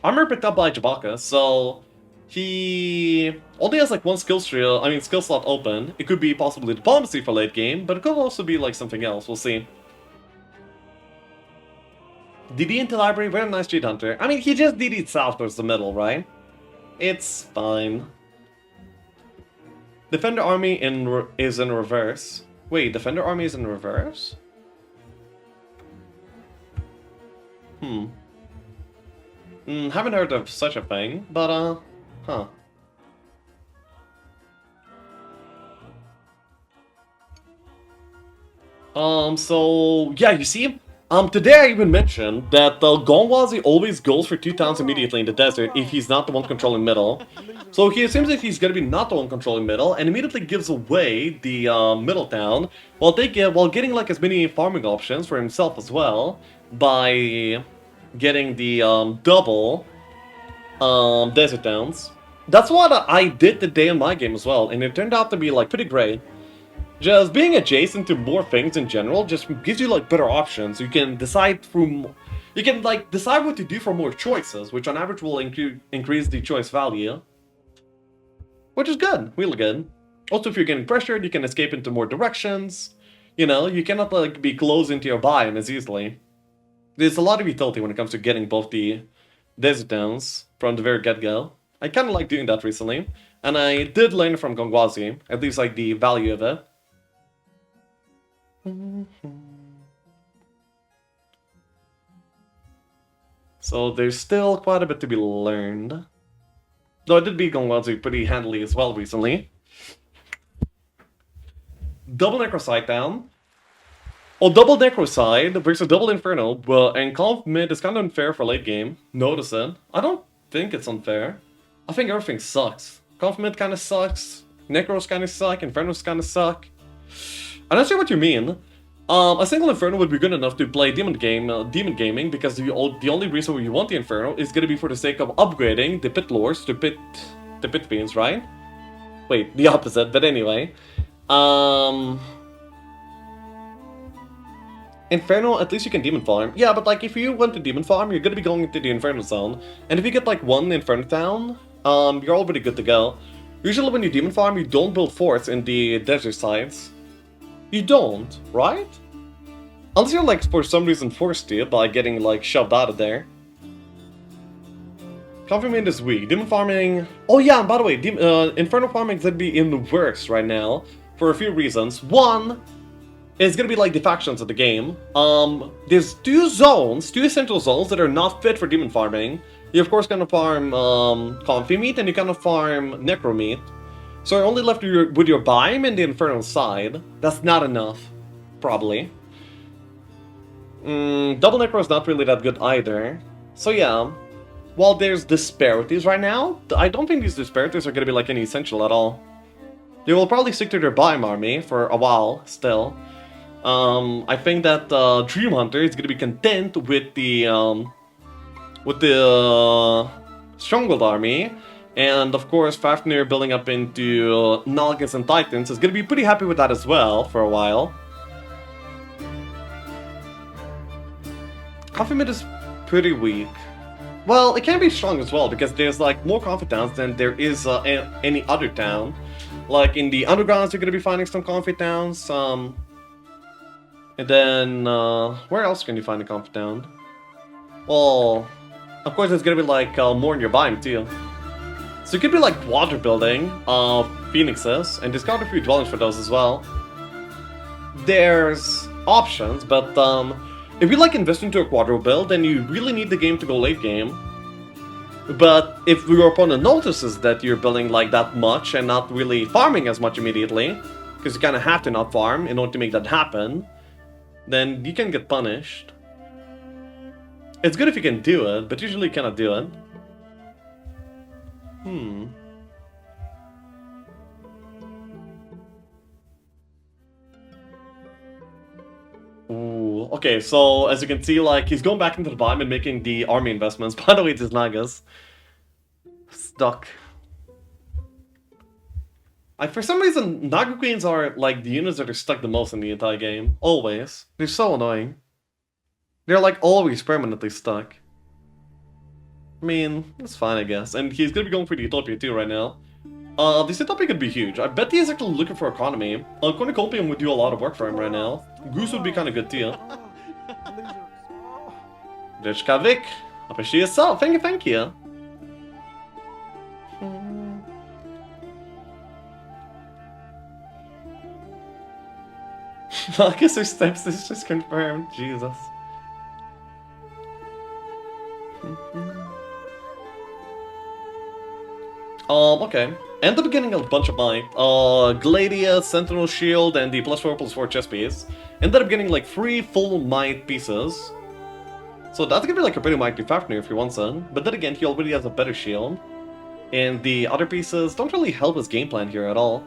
Armor picked up by Jabaka, so he only has like one skill slot open. It could be possibly diplomacy for late game, but it could also be like something else, we'll see. DD into library, very nice Dreamhunterr. I mean, he just DD'd south towards the middle, right? It's fine. Defender army is in reverse. Wait, Defender army is in reverse? Haven't heard of such a thing, but huh. So yeah, you see, today I even mentioned that Gongwazy always goes for 2 towns immediately in the desert if he's not the one controlling middle. So he assumes that he's gonna be not the one controlling middle and immediately gives away the middle town while getting like as many farming options for himself as well by getting the double desert towns. That's what I did today in my game as well, and it turned out to be like pretty great. Just being adjacent to more things in general just gives you like better options. You can decide decide what to do for more choices, which on average will increase the choice value. Which is good, really good. Also, if you're getting pressured, you can escape into more directions. You know, you cannot like be close into your biome as easily. There's a lot of utility when it comes to getting both the desert towns from the very get-go. I kind of like doing that recently, and I did learn from Gongwazy, at least like the value of it. So there's still quite a bit to be learned. Though I did beat Gongwazy pretty handily as well recently. Double Necrocide down. Oh, double Necrocide versus double Inferno, and Conf mid is kind of unfair for late game. Notice it. I don't think it's unfair. I think everything sucks. Conflict kinda sucks. Necros kinda suck. Infernos kinda suck. I don't see what you mean. A single Inferno would be good enough to play Demon Gaming, because the only reason you want the Inferno is gonna be for the sake of upgrading the Pit Lords to Pit Fiends, right? Wait, the opposite, but anyway. Inferno, at least you can Demon Farm. Yeah, but like, if you went to Demon Farm, you're gonna be going into the Inferno zone. And if you get like one Inferno town, you're already good to go. Usually when you Demon Farm, you don't build forts in the desert sites. You don't, right? Unless you're like, for some reason, forced to by getting like shoved out of there. Confirmation is weak. Demon farming... Oh yeah, and by the way, Inferno farming is gonna be in the works right now for a few reasons. One, it's gonna be like the factions of the game. There's two essential zones that are not fit for demon farming. You're of course gonna farm Confi meat and you're gonna farm Necro meat. So you're only left with your biome and the Infernal side. That's not enough, probably. Double Necro is not really that good either. So yeah, while there's disparities right now, I don't think these disparities are gonna be like any essential at all. They will probably stick to their biome army for a while still. I think that Dreamhunterr is gonna be content with the Stronghold army. And of course, FAFNIR building up into Nagas and Titans is gonna be pretty happy with that as well for a while. Confident is pretty weak. Well, it can be strong as well because there's like more Confi towns than there is any other town. Like in the undergrounds, you're gonna be finding some Confi towns. And then where else can you find a Confi town? Well, of course, there's gonna be like more in your biome too. So it could be like water building phoenixes and discard a few dwellings for those as well. There's options, but if you like invest into a quadro build, then you really need the game to go late game. But if your opponent notices that you're building like that much and not really farming as much immediately, because you kind of have to not farm in order to make that happen, then you can get punished. It's good if you can do it, but usually you cannot do it. Ooh, okay, so as you can see, like, he's going back into the biome and making the army investments. By the way, it's Nagas. Stuck. For some reason, Naga Queens are, like, the units that are stuck the most in the entire game. Always. They're so annoying. They're, like, always permanently stuck. I mean, that's fine, I guess. And he's gonna be going for the Utopia too right now. This Utopia could be huge. I bet he's actually looking for economy. Cornucopium would do a lot of work for him right now. Goose would be kind of good too. Deshkavik, appreciate yourself. Thank you, thank you. Marcus or Steps is just confirmed. Jesus. Okay. End up getting a bunch of might. Gladia, Sentinel Shield, and the +4/+4 chest piece. Ended up getting like 3 full might pieces. So that's gonna be like a pretty mighty FAFNIR if he wants it. But then again, he already has a better shield. And the other pieces don't really help his game plan here at all.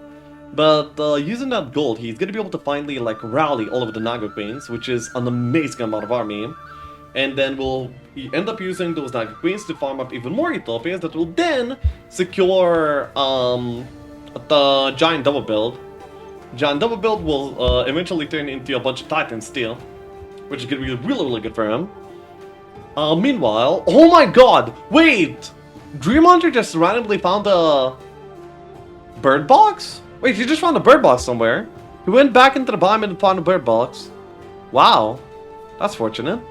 But using that gold, he's gonna be able to finally like rally all of the Naga Queens, which is an amazing amount of army. And then we'll end up using those Naga Queens to farm up even more Utopias that will then secure the Giant Double Build. Giant Double Build will eventually turn into a bunch of Titans too, which is going to be really, really good for him. Meanwhile, oh my god, wait! Dreamhunterr just randomly found a bird box? Wait, he just found a bird box somewhere. He went back into the biome and found a bird box. Wow, that's fortunate.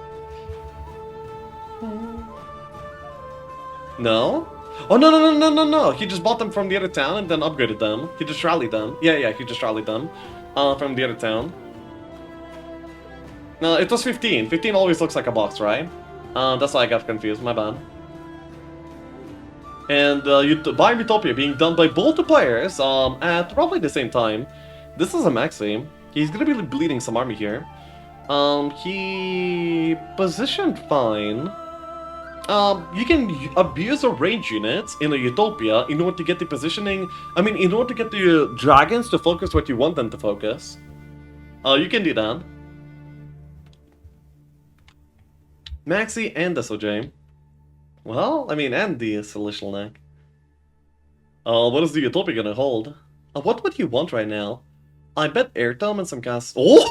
No? Oh, no. He just bought them from the other town and then upgraded them. He just rallied them. Yeah, he just rallied them from the other town. No, it was 15. 15 always looks like a box, right? That's why I got confused. My bad. And Biome Utopia being done by both the players at roughly the same time. This is a maxi. He's gonna be bleeding some army here. He positioned fine. You can abuse a range unit in a Utopia in order to get the positioning. I mean, in order to get the dragons to focus what you want them to focus. You can do that. Maxi and SOJ. Well, I mean, and the Celestial Neck. What is the Utopia gonna hold? What would you want right now? I bet Airtime and some gas. Oh!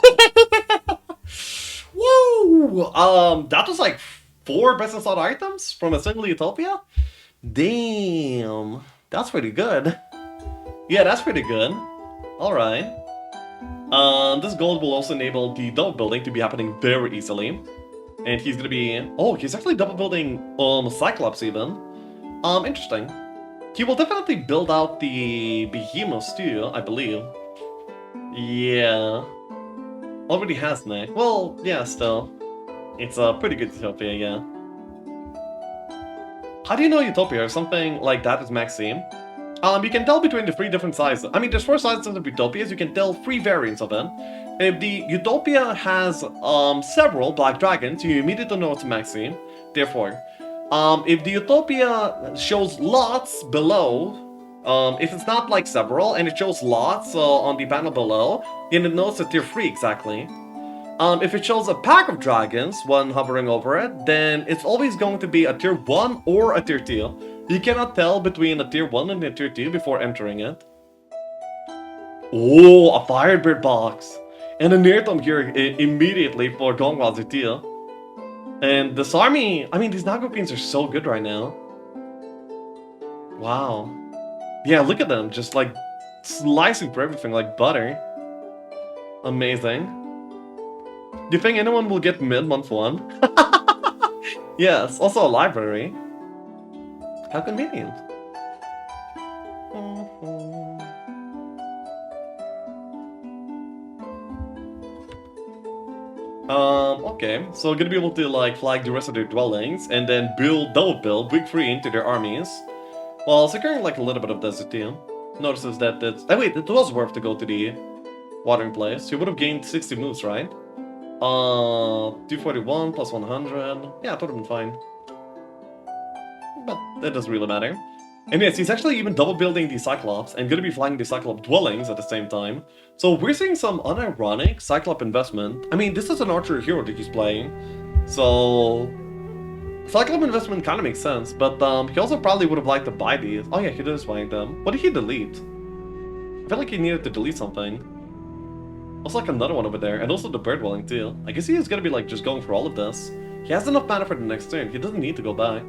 Whoa! That was like 4 business slot items from a single Utopia? Damn. That's pretty good. Yeah, that's pretty good. Alright. This gold will also enable the double building to be happening very easily. And he's gonna be... Oh, he's actually double building Cyclops even. Interesting. He will definitely build out the Behemoths too, I believe. Yeah. Already has Nick. Well, yeah, still. It's a pretty good Utopia, yeah. How do you know Utopia or something like that is Maxime? You can tell between the 3 different sizes. I mean, there's 4 sizes of Utopias, you can tell 3 variants of it. If the Utopia has several black dragons, you immediately know it's Maxime. Therefore, if the Utopia shows lots below, if it's not like several and it shows lots on the panel below, then it knows that tier 3 exactly. If it shows a pack of dragons, one hovering over it, then it's always going to be a tier 1 or a tier 2. You cannot tell between a tier 1 and a tier 2 before entering it. Oh, a Firebird box! And a Nirtom here immediately for Gongwazy too. And this army, I mean, these Naga Queens are so good right now. Wow. Yeah, look at them, just like slicing for everything like butter. Amazing. Do you think anyone will get mid month 1? Yes, also a library. How convenient. Okay, so gonna be able to like flag the rest of their dwellings and then double build week 3 into their armies. While securing like a little bit of desert too. Notices that it's... Oh wait, it was worth to go to the watering place. You would have gained 60 moves, right? 241 plus 100. Yeah, it would have been fine. But that doesn't really matter. And yes, he's actually even double building the Cyclops and gonna be flying the Cyclops dwellings at the same time. So we're seeing some unironic Cyclops investment. I mean, this is an archer hero that he's playing. So Cyclops investment kind of makes sense, but he also probably would have liked to buy these. Oh yeah, he is buying them. What did he delete? I feel like he needed to delete something. Also like another one over there, and also the bird dwelling too. I guess he is gonna be like just going for all of this. He has enough mana for the next turn, he doesn't need to go back.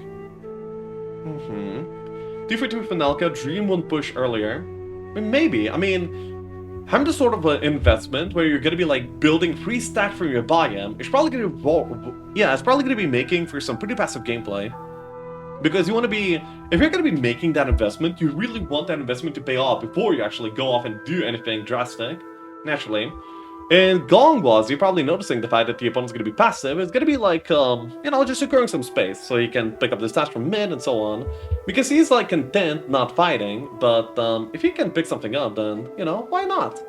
242 Finalka, Dream won't push earlier. I mean, maybe, I mean, having this sort of an investment where you're gonna be like building 3 stacks from your biome, it's probably gonna be making for some pretty passive gameplay. Because you want to be, if you're gonna be making that investment, you really want that investment to pay off before you actually go off and do anything drastic. Naturally. And Gongwazy, you're probably noticing the fact that the opponent's gonna be passive. It's gonna be like, you know, just securing some space so he can pick up the stats from mid and so on. Because he's like content not fighting, but if he can pick something up, then, you know, why not?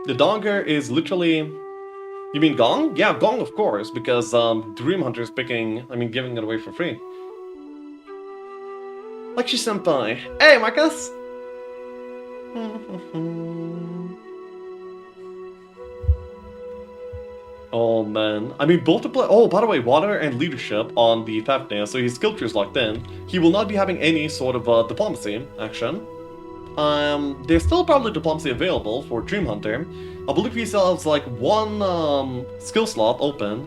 The Donger is literally... You mean Gong? Yeah, Gong of course, because Dreamhunterr is giving it away for free. Lexi-senpai. Hey, Marcus! Oh man, I mean both to play. Oh, by the way, water and leadership on the FAFNIR, so his skill tree is locked in. He will not be having any sort of diplomacy action. There's still probably diplomacy available for Dreamhunterr. I believe he still has like 1 skill slot open.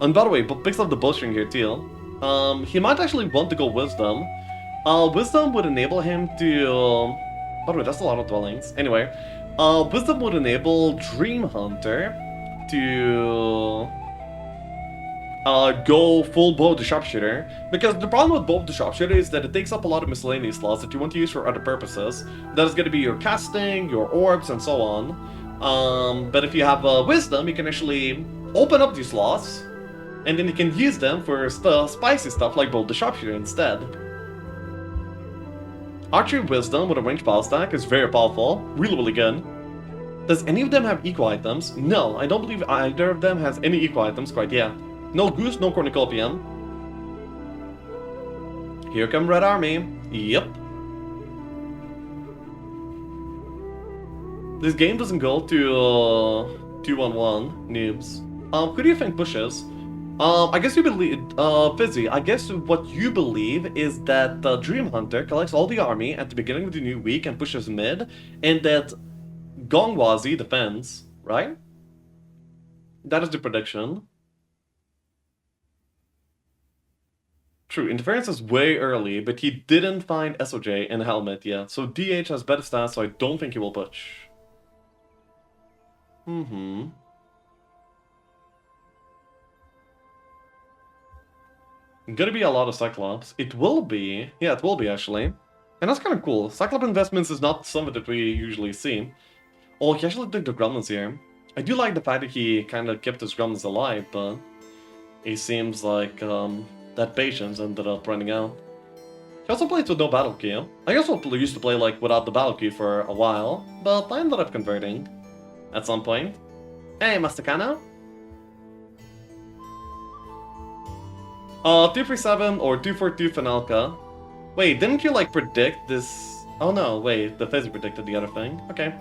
And by the way, picks up the bowstring here too. He might actually want to go Wisdom. Wisdom would enable him to... By the way, that's a lot of dwellings. Anyway, Wisdom would enable Dreamhunterr to go full Bow of the Sharpshooter. Because the problem with Bow of the Sharpshooter is that it takes up a lot of miscellaneous slots that you want to use for other purposes. That is going to be your casting, your orbs, and so on. But if you have Wisdom, you can actually open up these slots, and then you can use them for spicy stuff like Bow of the Sharpshooter instead. Archery Wisdom with a ranged power stack is very powerful, really good. Does any of them have equal items? No, I don't believe either of them has any equal items quite yet. No Goose, no Cornucopia. Here come Red Army. Yep. This game doesn't go to 2-1-1 noobs. Who do you think pushes? I guess you believe, Fizzy, I guess what you believe is that the Dreamhunterr collects all the army at the beginning of the new week and pushes mid, and that Gongwazy defends, right? That is the prediction. True, interference is way early, but he didn't find SOJ and Helmet yet, so DH has better stats, so I don't think he will push. Gonna be a lot of Cyclops. It will be. Yeah, it will be, actually. And that's kind of cool. Cyclops investments is not something that we usually see. Oh, he actually took the Gremlins here. I do like the fact that he kind of kept his Gremlins alive, but it seems like that patience ended up running out. He also plays with no battle key. I also used to play like without the battle key for a while, but I ended up converting at some point. Hey, Mastakana? 237 or 242 Finalka. Wait, didn't you like predict this? Oh no, wait, the Fizzy predicted the other thing. Okay.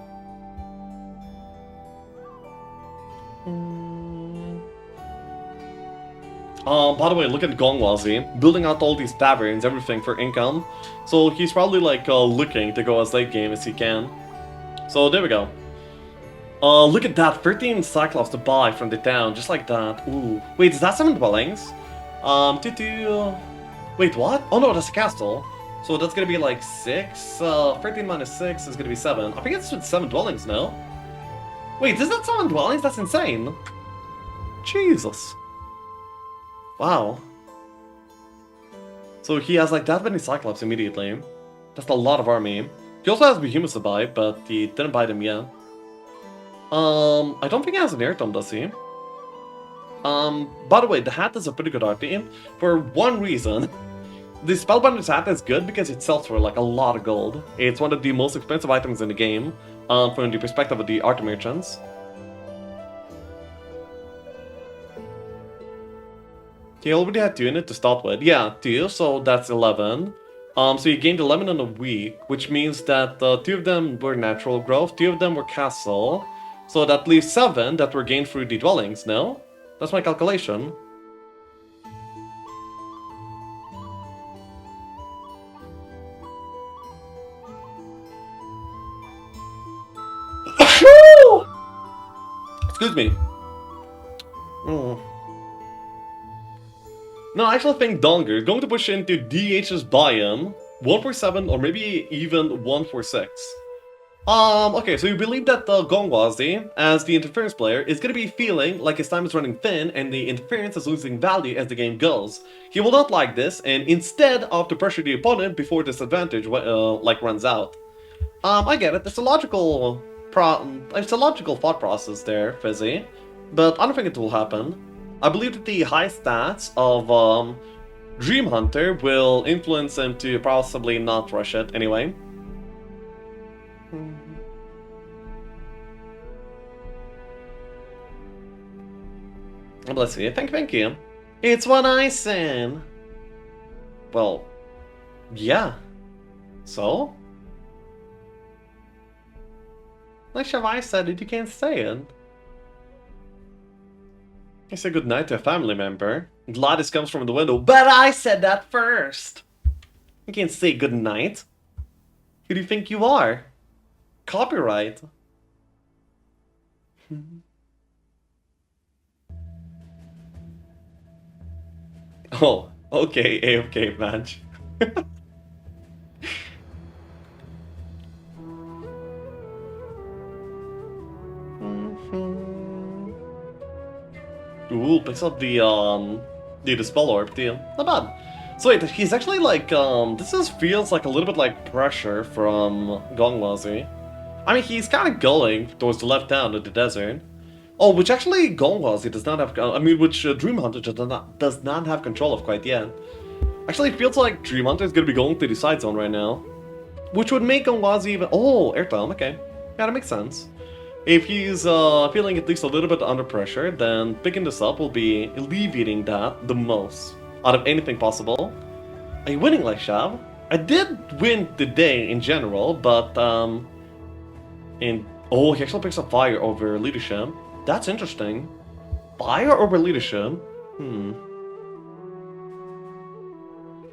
By the way, look at Gongwazy, building out all these taverns, everything for income. So he's probably like looking to go as late game as he can. So there we go. Look at that, 13 Cyclops to buy from the town, just like that. Ooh. Wait, is that 7 dwellings? Wait, what? Oh no, that's a castle. So that's gonna be like 6. 13 minus 6 is gonna be 7. I think it's with 7 dwellings now. Wait, is that 7 dwellings? That's insane. Jesus. Wow. So he has like that many Cyclops immediately. That's a lot of army. He also has Behemoths to buy, but he didn't buy them yet. I don't think he has an air tome, does he? By the way, the hat is a pretty good art team for one reason. The Spellbinder's hat is good because it sells for like a lot of gold. It's one of the most expensive items in the game, from the perspective of the art merchants. He already had 2 in it to start with. Yeah, 2, so that's 11. So he gained 11 in a week, which means that 2 of them were natural growth, 2 of them were castle. So that leaves 7 that were gained through the dwellings, no? That's my calculation. Excuse me. No, I actually think Donger is going to push into DH's buy-in, 147 or maybe even 146. Okay, so you believe that Gongwazy, as the interference player, is gonna be feeling like his time is running thin and the interference is losing value as the game goes. He will not like this, and instead opt to pressure the opponent before this advantage like runs out. I get it. It's a logical thought process there, Fizzy, but I don't think it will happen. I believe that the high stats of Dreamhunterr will influence him to possibly not rush it anyway. Bless you. Thank you. It's what I said. Well, yeah. So? Like if I said it, you can't say it. I say goodnight to a family member. Gladys comes from the window, but I said that first. You can't say goodnight. Who do you think you are? Copyright. Oh, okay, AFK match. Ooh, picks up the Dispel Orb deal. Not bad. So wait, he's actually like, feels like a little bit like pressure from Gongwazy. I mean, he's kind of going towards the left down to the desert. Oh, which actually Gongwazy does not have, which Dreamhunterr does not have control of quite yet. Actually, it feels like Dreamhunterr is going to be going to the side zone right now. Which would make Gongwazy even... Oh, airtime, okay. Yeah, that makes sense. If he's feeling at least a little bit under pressure, then picking this up will be alleviating that the most out of anything possible. Are you winning, like Shav? I did win the day in general, but oh, he actually picks up fire over leadership. That's interesting. Fire over leadership? And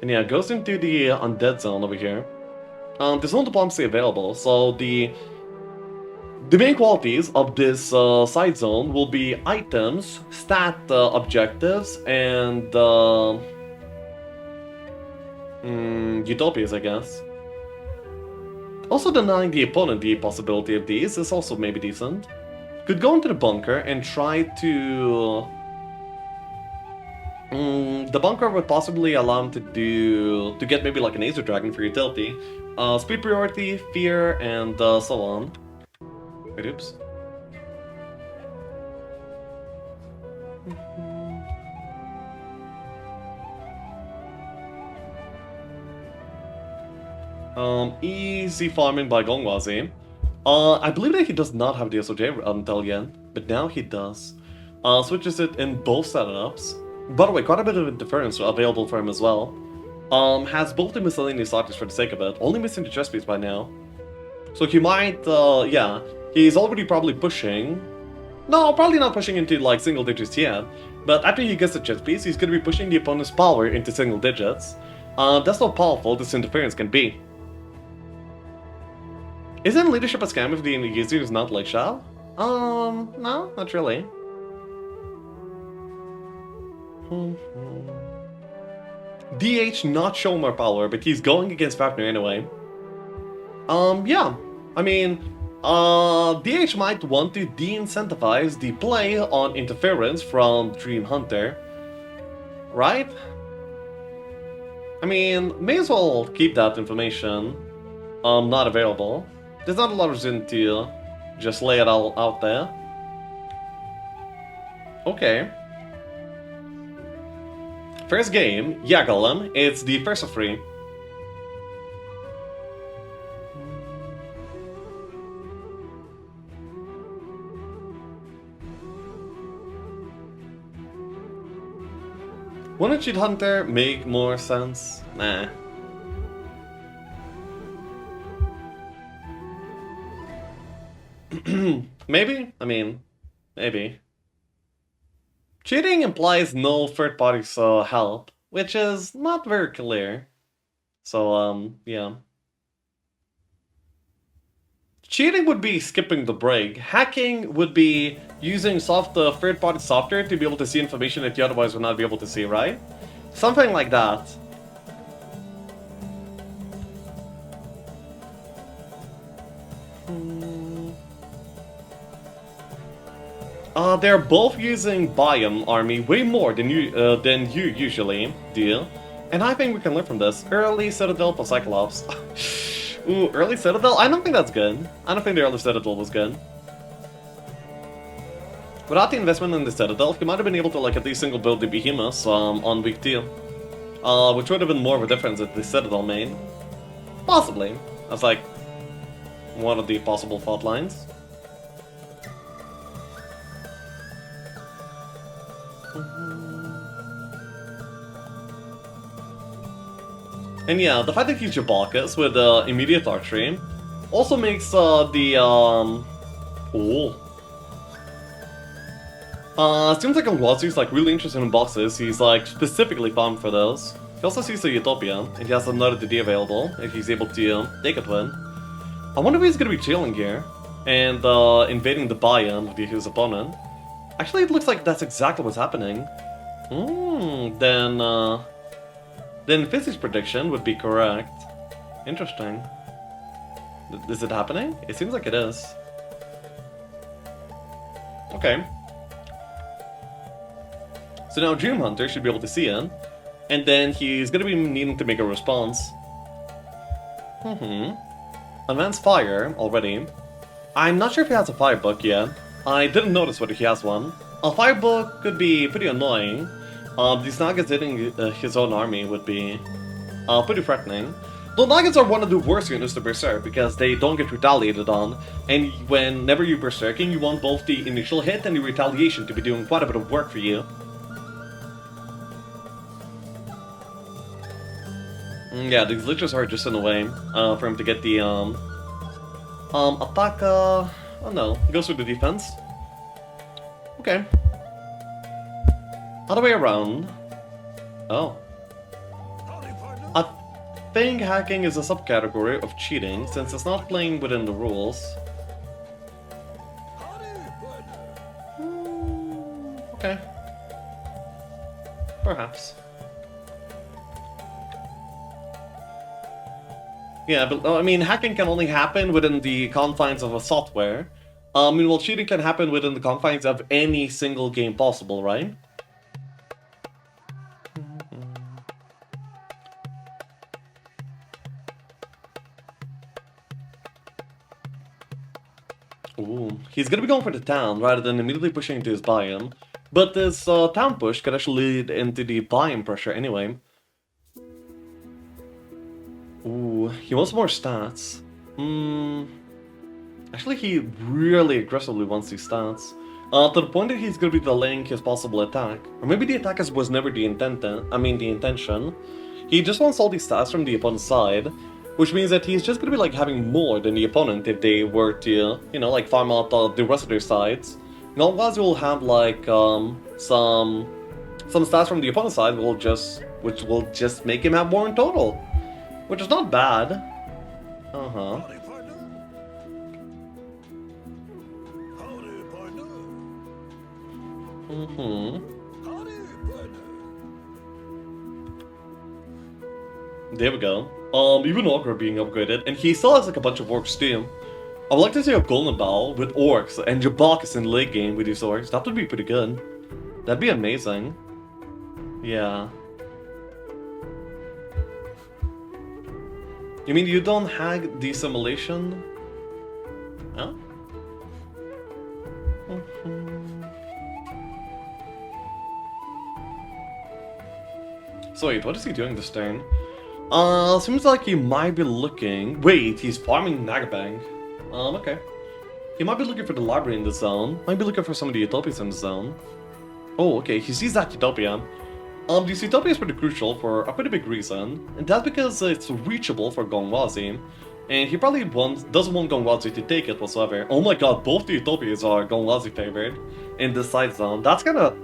yeah, goes into the undead zone over here. There's no diplomacy available, so the main qualities of this side zone will be items, stat objectives, and utopias, I guess. Also denying the opponent the possibility of these is also maybe decent. Could go into the bunker and try to... the bunker would possibly allow him to get maybe like an Acer Dragon for utility. Speed priority, fear, and so on. Wait, oops. Easy farming by Gongwazy. I believe that he does not have the SOJ until yet, but now he does. Switches it in both setups. By the way, quite a bit of interference available for him as well. Has both the miscellaneous artists for the sake of it, only missing the chess piece by now. So he might, yeah, he's already probably pushing. No, probably not pushing into like single digits yet, but after he gets the chess piece, he's gonna be pushing the opponent's power into single digits. That's how powerful this interference can be. Isn't leadership a scam if the user is not like Shao? No, not really. DH not show more power, but he's going against FAFNIR anyway. Yeah. I mean, DH might want to de-incentivize the play on interference from Dreamhunterr. Right? I mean, may as well keep that information not available. There's not a lot of reason to just lay it all out there. Okay. First game, Yagalem, it's the first of 3. Wouldn't Cheat Hunter make more sense? Nah. Maybe? I mean, maybe. Cheating implies no third party's help, which is not very clear. So, yeah. Cheating would be skipping the break. Hacking would be using third-party software to be able to see information that you otherwise would not be able to see, right? Something like that. They're both using Biome Army way more than you usually do. And I think we can learn from this. Early Citadel for Cyclops. Ooh, early Citadel? I don't think that's good. I don't think the early Citadel was good. Without the investment in the Citadel, he might have been able to like at least single build the Behemoths on week 2. Which would have been more of a difference if the Citadel made. Possibly. That's like one of the possible fault lines. And yeah, the fact that he's Jabalkas with immediate archery also makes seems like Gongwazy's like really interested in boxes. He's like specifically farmed for those. He also sees a Utopia, and he has another DD available if he's able to take it win. I wonder if he's gonna be chilling here and invading the biome of his opponent. Actually, it looks like that's exactly what's happening. Then physics prediction would be correct. Interesting. Is it happening? It seems like it is. Okay. So now Dreamhunterr should be able to see it, and then he's gonna be needing to make a response. Advanced Fire already. I'm not sure if he has a Fire book yet. I didn't notice whether he has one. A Fire book could be pretty annoying. These Nagas hitting his own army would be pretty threatening. The Nagas are one of the worst units to berserk because they don't get retaliated on, and whenever you're berserking, you want both the initial hit and the retaliation to be doing quite a bit of work for you. Yeah, these liches are just in the way for him to get the attack. Oh no, goes through the defense. Okay. Other way around. Oh. I think hacking is a subcategory of cheating since it's not playing within the rules. Okay. Perhaps. Yeah, but I mean, hacking can only happen within the confines of a software. Meanwhile, cheating can happen within the confines of any single game possible, right? Ooh, he's gonna be going for the town rather than immediately pushing into his biome. But this town push could actually lead into the biome pressure anyway. Ooh, he wants more stats. Actually, he really aggressively wants these stats. To the point that he's gonna be delaying his possible attack. Or maybe the attack was never the intention. He just wants all these stats from the opponent's side, which means that he's just gonna be like having more than the opponent if they were to, you know, like farm out the rest of their sides. Gongwazy will have like some stats from the opponent's side which will just make him have more in total. Which is not bad. Uh-huh. There we go. Even Orcs are being upgraded, and he still has like a bunch of Orcs too. I would like to see a Golden Ball with Orcs and Jabakis in late game with these Orcs. That would be pretty good. That'd be amazing. Yeah. You mean you don't hack the simulation? Huh? So wait, what is he doing this turn? Seems like he might be looking... Wait, he's farming Nagabank. Okay. He might be looking for the library in the zone. Might be looking for some of the Utopias in the zone. Oh, okay, he sees that Utopia. This Utopia is pretty crucial for a pretty big reason, and that's because it's reachable for Gongwazy, and he probably doesn't want Gongwazy to take it whatsoever. Oh my god, both the Utopias are Gongwazy favored in this side zone. That's kinda...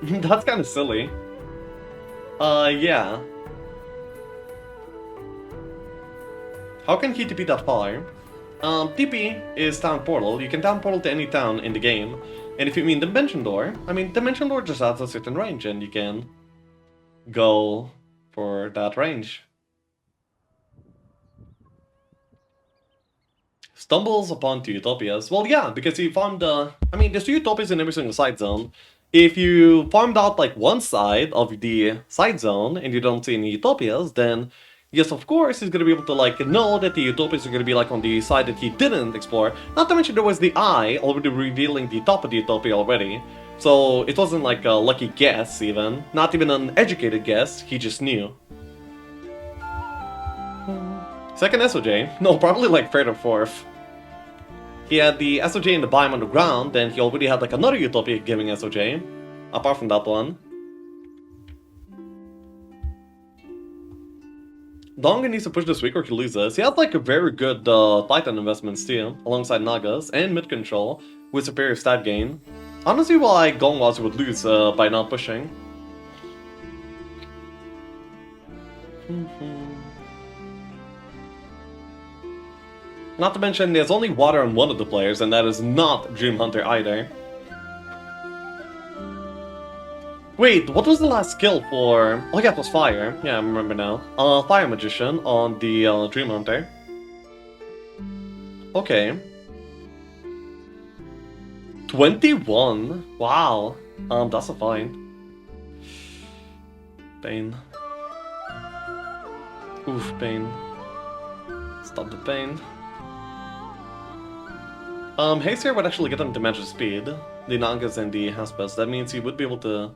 that's kinda silly. Yeah. How can he TP that far? TP is town portal. You can town portal to any town in the game. And if you mean Dimension Door, I mean, Dimension Door just adds a certain range and you can go for that range. Stumbles upon 2 Utopias. Well, yeah, because he farmed I mean, there's 2 Utopias in every single side zone. If you farmed out like one side of the side zone and you don't see any Utopias, then yes, of course, he's gonna be able to like know that the Utopias are gonna be like on the side that he didn't explore. Not to mention there was the eye already revealing the top of the Utopia already. So it wasn't like a lucky guess even. Not even an educated guess, he just knew. Second SOJ? No, probably like third or fourth. He had the SOJ in the biome on the ground, then he already had like another Utopia giving SOJ. Apart from that one. Donga needs to push this week or he loses. He has like a very good Titan investments too, alongside Nagas and mid control with superior stat gain. I don't see why Gongwazy would lose by not pushing. Not to mention there's only water on one of the players and that is not Dreamhunterr either. Wait, what was the last skill for... Oh yeah, it was Fire. Yeah, I remember now. Fire Magician on the Dreamhunterr. Okay. 21? Wow. That's a fine. Pain. Oof, pain. Stop the pain. Haste here would actually get him to magic speed. The Nagas and the Haspes. That means he would be able to...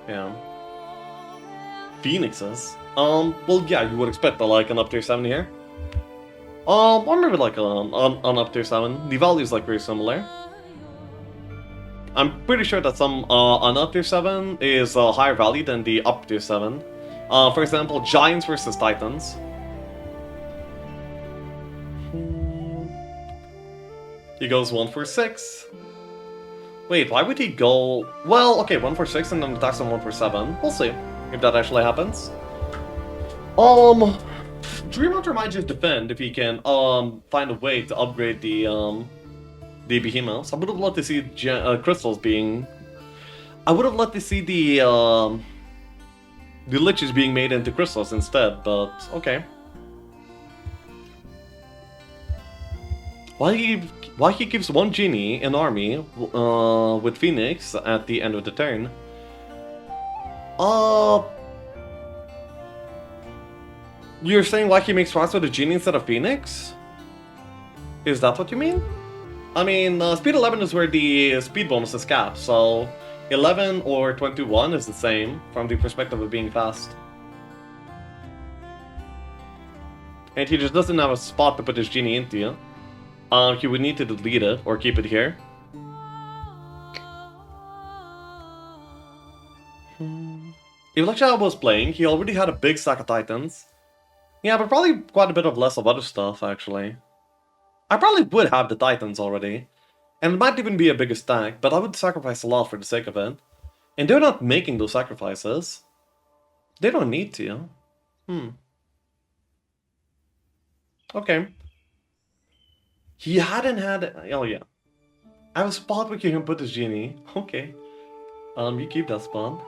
Yeah. Phoenixes. Well, yeah, you would expect like an up tier 7 here. Or maybe like an up tier 7. The value is like very similar. I'm pretty sure that an up tier 7 is a higher value than the up tier 7. For example, Giants versus Titans. He goes 1 for 6. Wait, why would he go... Well, okay, 1 for 6 and then attacks on 1 for 7. We'll see if that actually happens. Dreamhunterr might just defend if he can find a way to upgrade the behemoths. I would have loved to see crystals being... I would have loved to see the liches being made into crystals instead, but okay. Why he keeps one genie in army with Phoenix at the end of the turn? You're saying why he makes tracks with a genie instead of Phoenix? Is that what you mean? I mean, speed 11 is where the speed bonus is capped, so 11 or 21 is the same from the perspective of being fast. And he just doesn't have a spot to put his genie into. He would need to delete it or keep it here. If Lakshya was playing, he already had a big stack of Titans. Yeah, but probably quite a bit of less of other stuff, actually. I probably would have the Titans already. And it might even be a bigger stack, but I would sacrifice a lot for the sake of it. And they're not making those sacrifices. They don't need to. Okay. He hadn't had... Oh, yeah. I have a spot where you can put his genie. Okay. You keep that spot.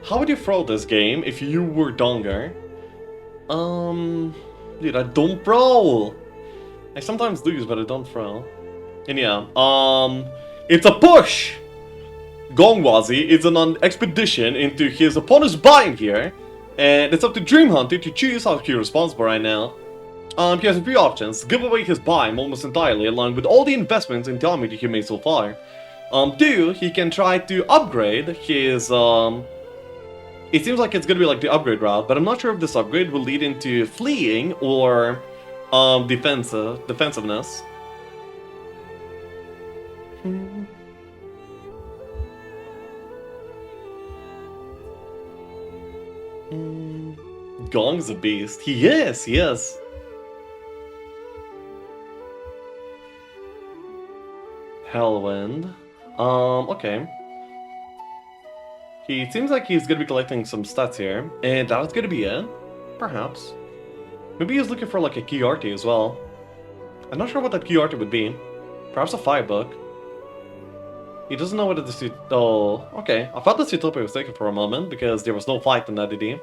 How would you throw this game if you were Donger? Dude, I don't throw. I sometimes lose, but I don't throw. And yeah, it's a push! Gongwazy is on an expedition into his opponent's biome here, and it's up to Dreamhunterr to choose how he responds right now. He has 3 options: give away his biome almost entirely, along with all the investments in the army that he made so far. 2, he can try to upgrade his, it seems like it's gonna be like the upgrade route, but I'm not sure if this upgrade will lead into fleeing or, defensiveness. Gong's a beast. He is, he is. Hellwind. Okay. He seems like he's gonna be collecting some stats here, and that's gonna be it. Perhaps. Maybe he's looking for like a key arty as well. I'm not sure what that key arty would be. Perhaps a firebook. He doesn't know whether this... Oh, okay. I thought this Utopia was taken for a moment, because there was no fight in that DD.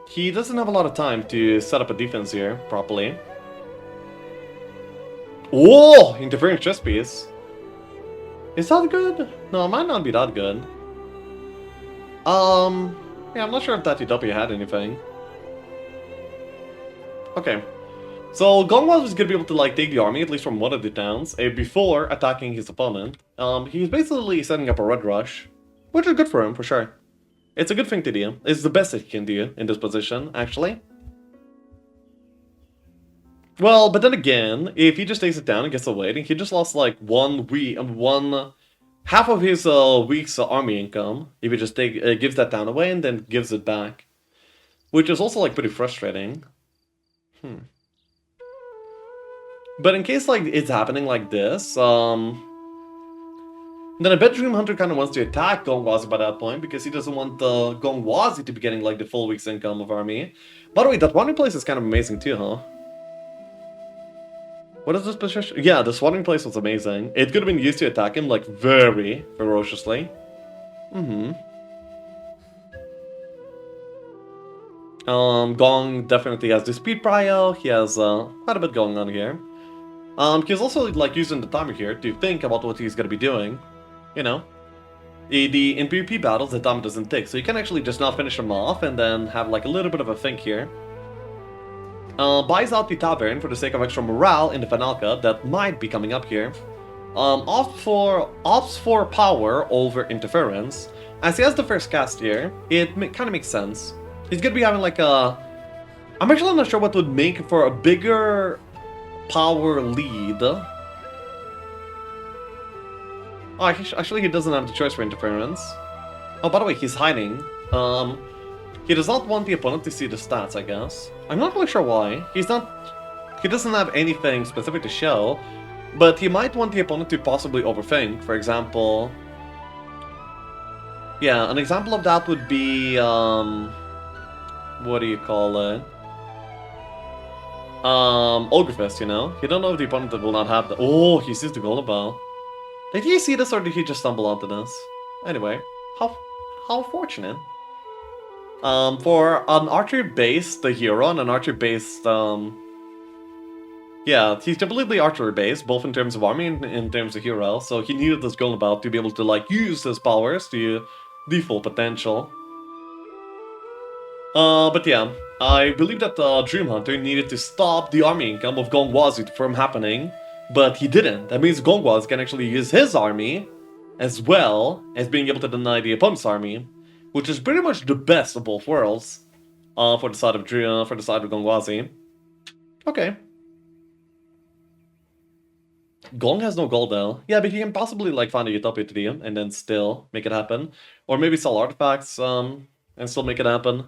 He doesn't have a lot of time to set up a defense here properly. Oh! Interfering chess piece. Is that good? No, it might not be that good. Yeah, I'm not sure if that Utopia had anything. Okay. So Gongwazy is gonna be able to like take the army, at least from one of the towns, before attacking his opponent. He's basically setting up a red rush, which is good for him, for sure. It's a good thing to do. It's the best that he can do in this position, actually. Well, but then again, if he just takes it down and gets away, then he just lost like half of his week's army income. If he just gives that down away and then gives it back, which is also like pretty frustrating. But in case like it's happening like this, then I bet Dreamhunterr kind of wants to attack Gongwazy by that point, because he doesn't want Gongwazy to be getting like the full week's income of army. By the way, that wandering place is kind of amazing too, huh? What is this position? Yeah, the wandering place was amazing. It could have been used to attack him like very ferociously. Gong definitely has the speed prio. He has quite a bit going on here. He's also like using the timer here to think about what he's gonna be doing. You know, in PvP battles, the time doesn't tick, so you can actually just not finish him off and then have like a little bit of a think here. Buys out the tavern for the sake of extra morale in the Finalka that might be coming up here. Opts for power over interference. As he has the first cast here, it kind of makes sense. He's gonna be having like a... I'm actually not sure what would make for a bigger power lead. Oh, actually he doesn't have the choice for interference. Oh, by the way, he's hiding. He does not want the opponent to see the stats, I guess. I'm not really sure why. He doesn't have anything specific to show, but he might want the opponent to possibly overthink. For example... Yeah, an example of that would be, what do you call it? Ogre Fist, you know? You don't know if the opponent will not have the... Oh, he sees the Golden Bell. Did he see this or did he just stumble onto this? Anyway, how fortunate. For an archer-based hero and an archer-based, yeah, he's completely archer-based, both in terms of army and in terms of hero, so he needed this Golden Bell to be able to, like, use his powers to the full potential. But yeah, I believe that Dreamhunter needed to stop the army income of Gongwazy from happening, but he didn't. That means Gongwazy can actually use his army, as well as being able to deny the opponent's army, which is pretty much the best of both worlds, for the side of Gongwazy. Okay. Gong has no gold though. Yeah, but he can possibly like find a Utopia to do and then still make it happen. Or maybe sell artifacts, and still make it happen.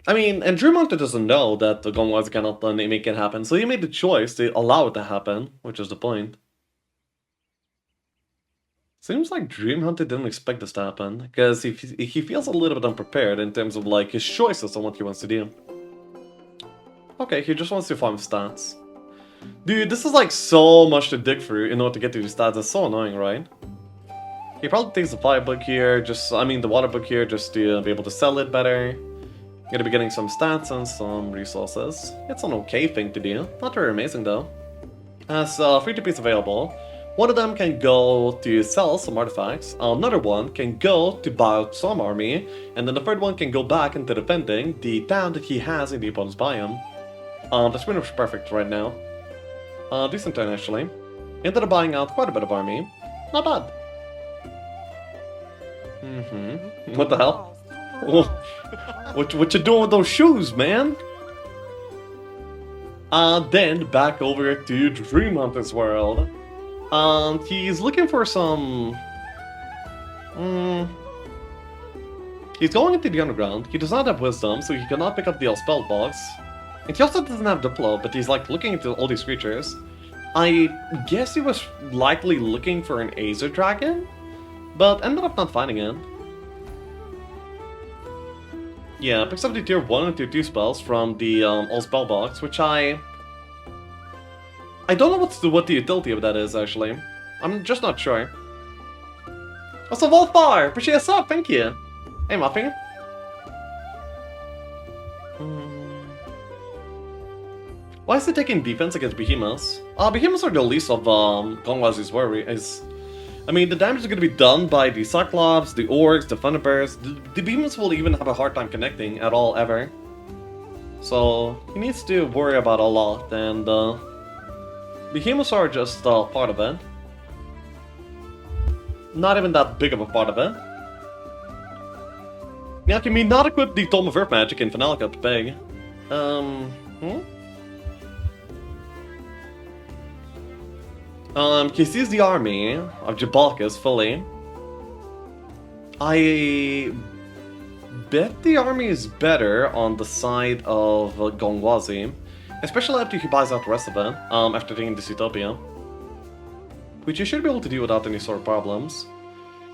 I mean, and Dreamhunter doesn't know that the Gongwazy cannot make it happen, so he made the choice to allow it to happen, which is the point. Seems like Dreamhunter didn't expect this to happen, because he feels a little bit unprepared in terms of like his choices on what he wants to do. Okay, he just wants to farm stats. Dude, this is like so much to dig through in order to get to these stats. It's so annoying, right? He probably takes the fire book here, the water book here, just to be able to sell it better. Gonna be getting some stats and some resources. It's an okay thing to do. Not very amazing though. Has 3 TPs available. One of them can go to sell some artifacts, another one can go to buy out some army, and then the third one can go back into defending the town that he has in the opponent's biome. That's pretty much perfect right now. Decent turn actually. Ended up buying out quite a bit of army. Not bad. What the hell? What you doing with those shoes, man? Then back over to Dreamhunter's world. He's looking for some... He's going into the underground. He does not have wisdom, so he cannot pick up the spell box. And he also doesn't have Diplo, but he's like looking into all these creatures. I guess he was likely looking for an Aether Dragon, but ended up not finding it. Yeah, picks up the tier 1 and tier 2 spells from the all spell box, which I don't know what the utility of that is, actually. I'm just not sure. Also, Wolfbar! Appreciate a sub, thank you! Hey, Muffin. Why is he taking defense against Behemoths? Behemoths are the least of Gongwazy's worries. I mean, the damage is going to be done by the Cyclops, the Orcs, the Thunderbears. The Behemoths will even have a hard time connecting at all, ever. So, he needs to worry about a lot, and Behemoths are just part of it. Not even that big of a part of it. Now, can we not equip the Tome of Earth Magic in Finalka to peg? He sees the army of Jabalkas fully. I bet the army is better on the side of Gongwazy, especially after he buys out the rest of it, after taking this Utopia. Which you should be able to do without any sort of problems.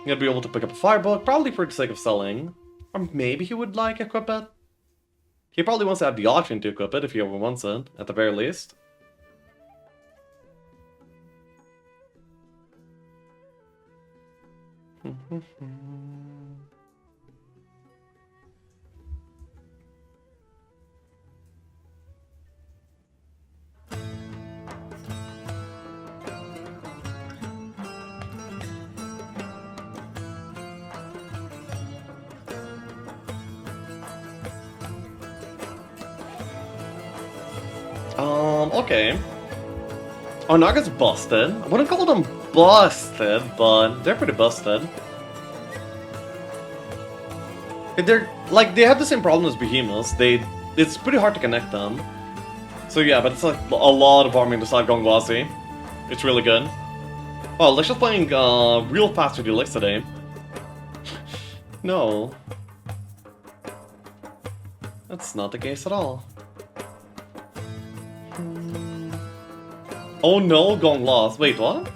You're gonna be able to pick up a Firebook, probably for the sake of selling. Or maybe he would like equip it. He probably wants to have the option to equip it if he ever wants it, at the very least. Okay. Our Nagas busted. I wouldn't call them busted, but they're pretty busted. They're like, they have the same problem as Behemoths. It's pretty hard to connect them. So yeah, but it's like a lot of arming to side Gongwazy. It's really good. Oh, let's just playing real fast with Elix today. No. That's not the case at all. Oh no, Gong lost. Wait, what?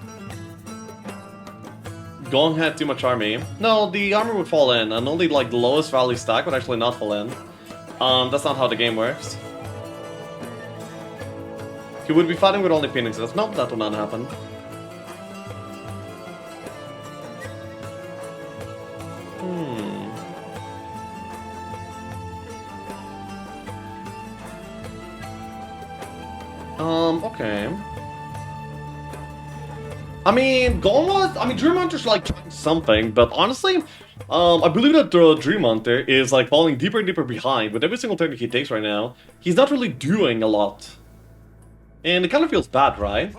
Gong had too much army. No, the armor would fall in, and only like the lowest value stack would actually not fall in. That's not how the game works. He would be fighting with only phoenixes. Nope, that would not happen. Okay. I mean, Dreamhunter's like trying something, but honestly, I believe that Dreamhunter is like falling deeper and deeper behind with every single turn that he takes right now. He's not really doing a lot. And it kind of feels bad, right?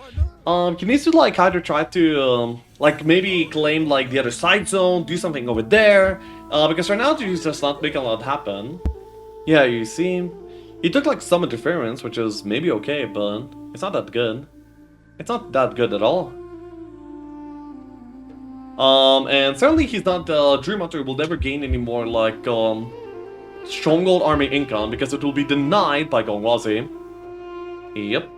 He needs to like either try to, like maybe claim like the other side zone, do something over there, because right now he's just not making a lot happen. Yeah, you see, he took like some interference, which is maybe okay, but it's not that good. It's not that good at all. And certainly he's not, Dreamhunter will never gain any more, like, Stronghold Army income, because it will be denied by Gongwazy. Yep.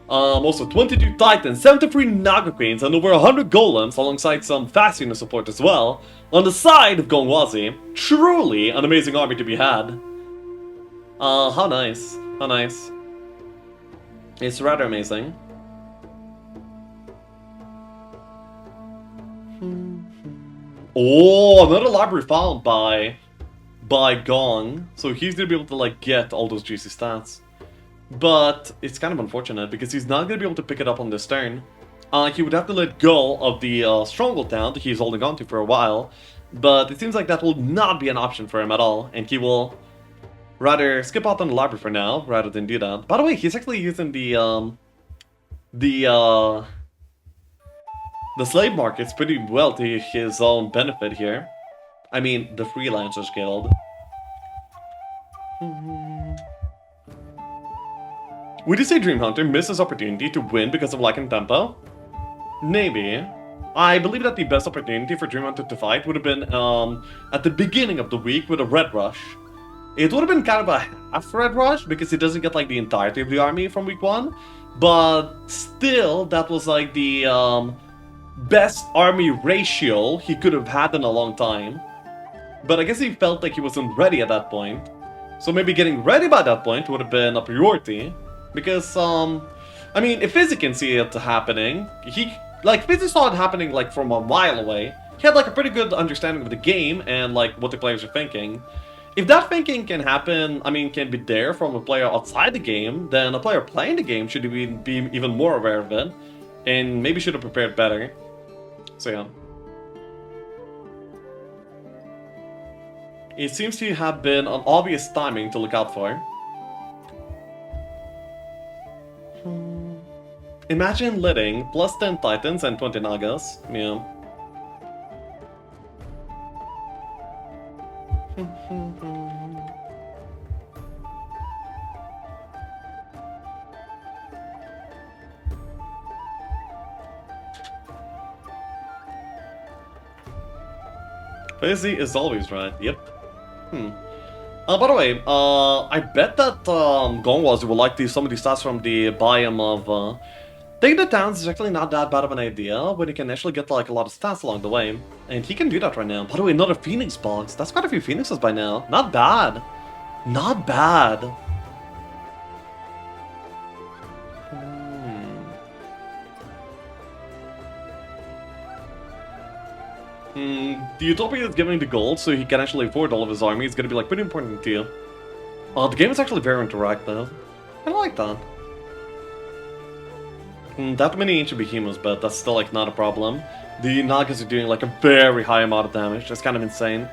Also 22 Titans, 73 Naga Queens, and over 100 Golems, alongside some fast unit support as well, on the side of Gongwazy. Truly an amazing army to be had. How nice. How nice. It's rather amazing. Oh, another library found by Gong, so he's gonna be able to like get all those juicy stats. But it's kind of unfortunate because he's not gonna be able to pick it up on this turn. He would have to let go of the stronghold town that he's holding on to for a while, but it seems like that will not be an option for him at all, and he will rather skip out on the library for now rather than do that. By the way, he's actually using the slave market's pretty well to his own benefit here. I mean, the Freelancers Guild. Would you say Dreamhunter missed his opportunity to win because of lack in tempo? Maybe. I believe that the best opportunity for Dreamhunter to fight would have been at the beginning of the week with a Red Rush. It would have been kind of a half Red Rush because he doesn't get like the entirety of the army from week 1. But still, that was like the best army ratio he could have had in a long time. But I guess he felt like he wasn't ready at that point. So maybe getting ready by that point would have been a priority. Because, I mean, if Fizzy can see it happening, Fizzy saw it happening, like, from a mile away. He had, like, a pretty good understanding of the game and, like, what the players are thinking. If that thinking can happen, I mean, can be there from a player outside the game, then a player playing the game should be even more aware of it. And maybe should have prepared better. So, yeah. It seems to have been an obvious timing to look out for. Imagine letting plus 10 Titans and 20 Nagas. Yeah. Fizzy is always right. Yep. By the way, I bet that Gongwazy will like some of the stats from the biome of taking the towns is actually not that bad of an idea when you can actually get like a lot of stats along the way. And he can do that right now. By the way, another Phoenix box. That's quite a few Phoenixes by now. Not bad. Not bad. The Utopia is giving the gold so he can actually afford all of his army. It's gonna be like pretty important too. The game is actually very interactive. I like that. That many ancient behemoths, but that's still like not a problem. The Nagas are doing like a very high amount of damage. That's kind of insane.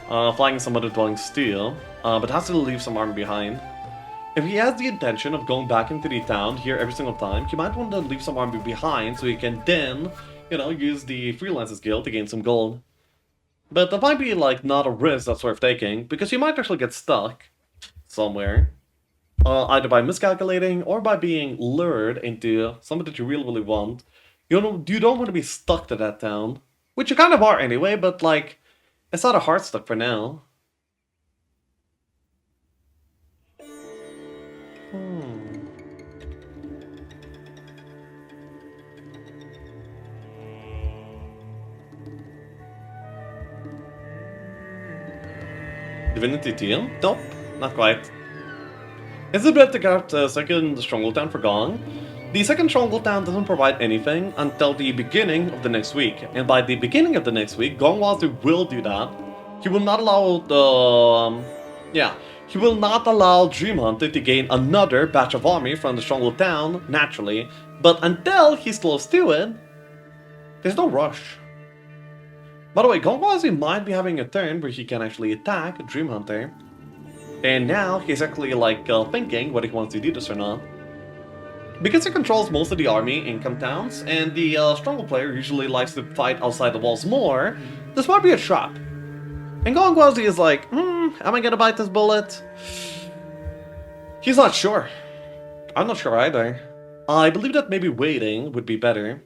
Flying some other dwellings too, but has to leave some army behind. If he has the intention of going back into the town here every single time, he might want to leave some army behind so he can then, you know, use the freelancer skill to gain some gold. But that might be, like, not a risk that's worth taking, because you might actually get stuck somewhere. Either by miscalculating or by being lured into something that you really, really want. You don't want to be stuck to that town. Which you kind of are anyway, but, like, it's not a hard stuck for now. Divinity Teal? Nope, not quite. It's a bit to get the second Stronghold Town for Gong. The second Stronghold Town doesn't provide anything until the beginning of the next week, and by the beginning of the next week, Gongwazy will do that. He will not allow he will not allow Dreamhunter to gain another batch of army from the Stronghold Town, naturally, but until he's close to it, there's no rush. By the way, Gongwazy might be having a turn where he can actually attack Dreamhunter. And now he's actually like thinking whether he wants to do this or not. Because he controls most of the army in camp towns, and the Stronghold player usually likes to fight outside the walls more, this might be a trap. And Gongwazy is like, am I gonna bite this bullet? He's not sure. I'm not sure either. I believe that maybe waiting would be better.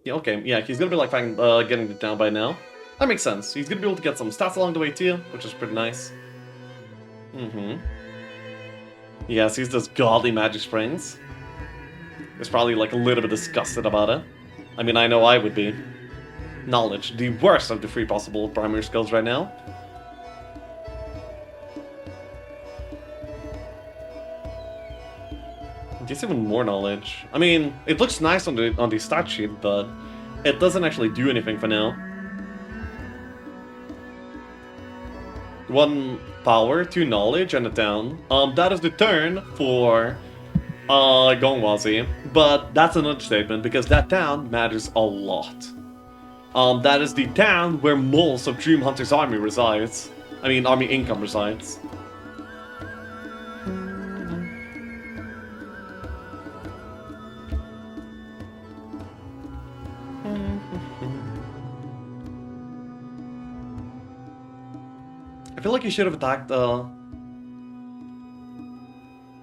Yeah, okay, yeah, he's gonna be like getting it down by now. That makes sense. He's gonna be able to get some stats along the way too, which is pretty nice. Yes, he's this godly magic springs. He's probably like a little bit disgusted about it. I mean, I know I would be. Knowledge, the worst of the 3 possible primary skills right now. Gets even more knowledge. I mean, it looks nice on the stat sheet, but it doesn't actually do anything for now. 1 power, 2 knowledge, and a town. That is the turn for Gongwazy, but that's an understatement because that town matters a lot. That is the town where most of Dreamhunter's army resides. I mean, army income resides. I feel like you should have attacked, I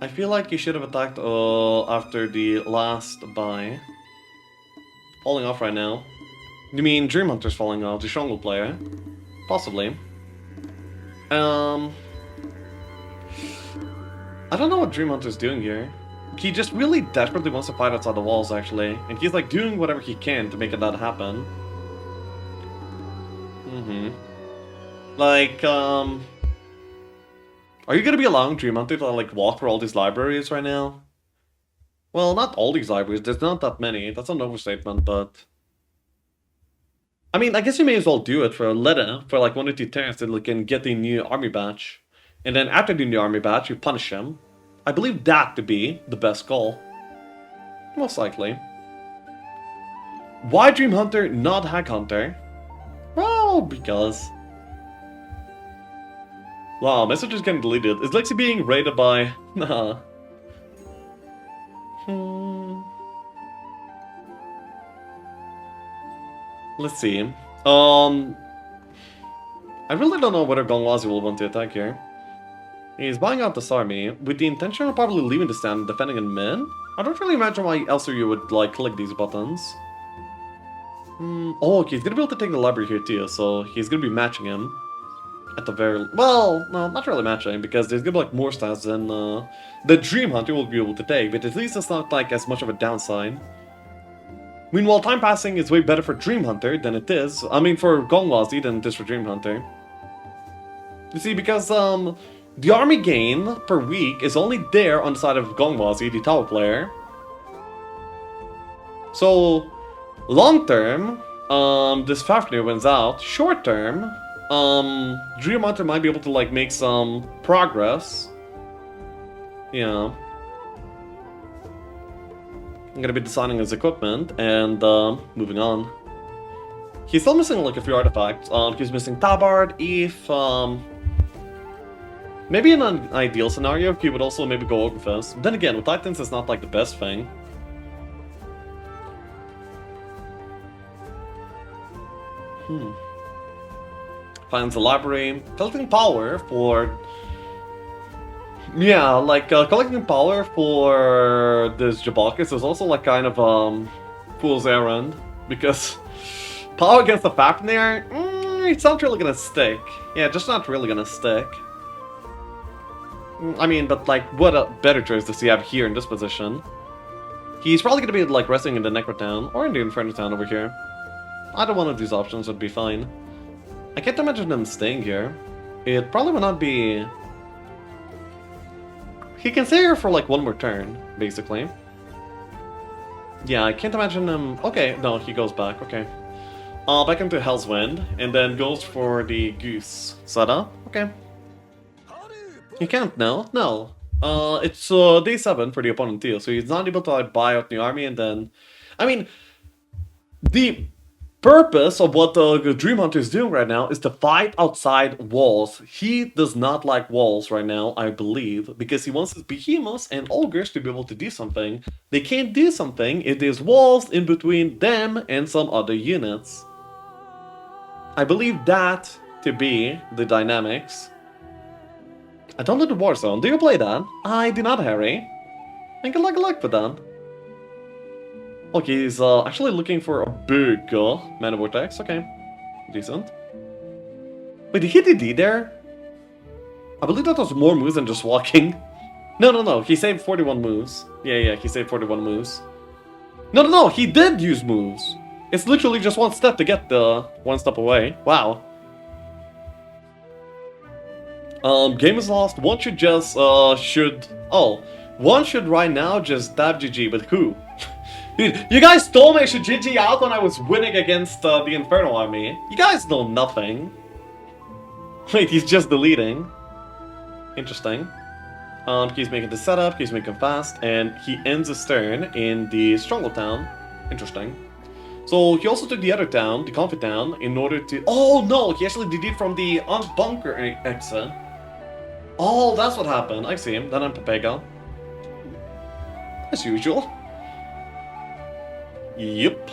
feel like you should have attacked, after the last buy. Falling off right now. You mean Dreamhunter's falling off, the Stronghold player? Possibly. I don't know what Dreamhunter's doing here. He just really desperately wants to fight outside the walls, actually. And he's, like, doing whatever he can to make that happen. Like, are you gonna be allowing Dreamhunter to, like, walk through all these libraries right now? Well, not all these libraries, there's not that many, that's an overstatement, but... I mean, I guess you may as well do it for Leda, for like 1 or 2 turns so they can get the new army badge. And then after the new army badge, you punish him. I believe that to be the best call. Most likely. Why Dreamhunter, not Hag Hunter? Well, because... Wow, message is getting deleted. Is Lexi being raided by... Nah. Let's see. I really don't know whether Gongwazy will want to attack here. He's buying out this army with the intention of probably leaving the stand and defending in mid. I don't really imagine why else you would like click these buttons. Oh, okay, he's gonna be able to take the library here too, so he's gonna be matching him. At the very... Well, no, not really matching, because there's gonna be like more stats than the Dreamhunter will be able to take, but at least it's not like as much of a downside. Meanwhile, time passing is way better for Dreamhunter than it is... I mean, for Gongwazy than it is for Dreamhunter. You see, because the army gain per week is only there on the side of Gongwazy, the tower player. So, long term, this FAFNIR wins out. Short term, Dreamhunter might be able to like make some progress. Yeah. I'm gonna be designing his equipment and moving on. He's still missing like a few artifacts. He's missing Tabard, Eve, Maybe in an ideal scenario, he would also maybe go over first. Then again, with Titans, it's not like the best thing. Finds a library. Collecting power for... Yeah, like, collecting power for this Jabakis is also like kind of, fool's errand. Because power against the FAFNIR, it's not really gonna stick. Yeah, just not really gonna stick. I mean, but like, what a better choice does he have here in this position? He's probably gonna be like resting in the Necro Town or in the Inferno Town over here. Either one of these options would be fine. I can't imagine him staying here. It probably would not be... He can stay here for like one more turn, basically. Yeah, I can't imagine him... Okay, no, he goes back, okay. Back into Hell's Wind, and then goes for the Goose setup. Okay. He can't now? No. It's day 7 for the opponent too, so he's not able to like, buy out the army and then... I mean, the purpose of what the Dreamhunterr is doing right now is to fight outside walls. He does not like walls right now, I believe, because he wants his behemoths and ogres to be able to do something. They can't do something if there's walls in between them and some other units. I believe that to be the dynamics. I don't know the Warzone. Do you play that? I do not, Harry. And good luck with that. Okay, he's actually looking for a big Mana Vortex. Okay, decent. Wait, did he DD there? I believe that was more moves than just walking. No, he saved 41 moves. Yeah, he saved 41 moves. No, he did use moves. It's literally just one step to get the one step away. Wow. Game is lost. One should just, one should right now just dab GG, but who? Dude, you guys told me I should GG out when I was winning against the Infernal Army. You guys know nothing. Wait, he's just deleting. Interesting. He's making the setup, he's making fast, and he ends his turn in the Stronghold Town. Interesting. So he also took the other town, the Comfort Town, in order to... Oh no, he actually DD'd from the bunker exit. Oh, that's what happened. I see him. Then I'm Pepega. As usual. Yep.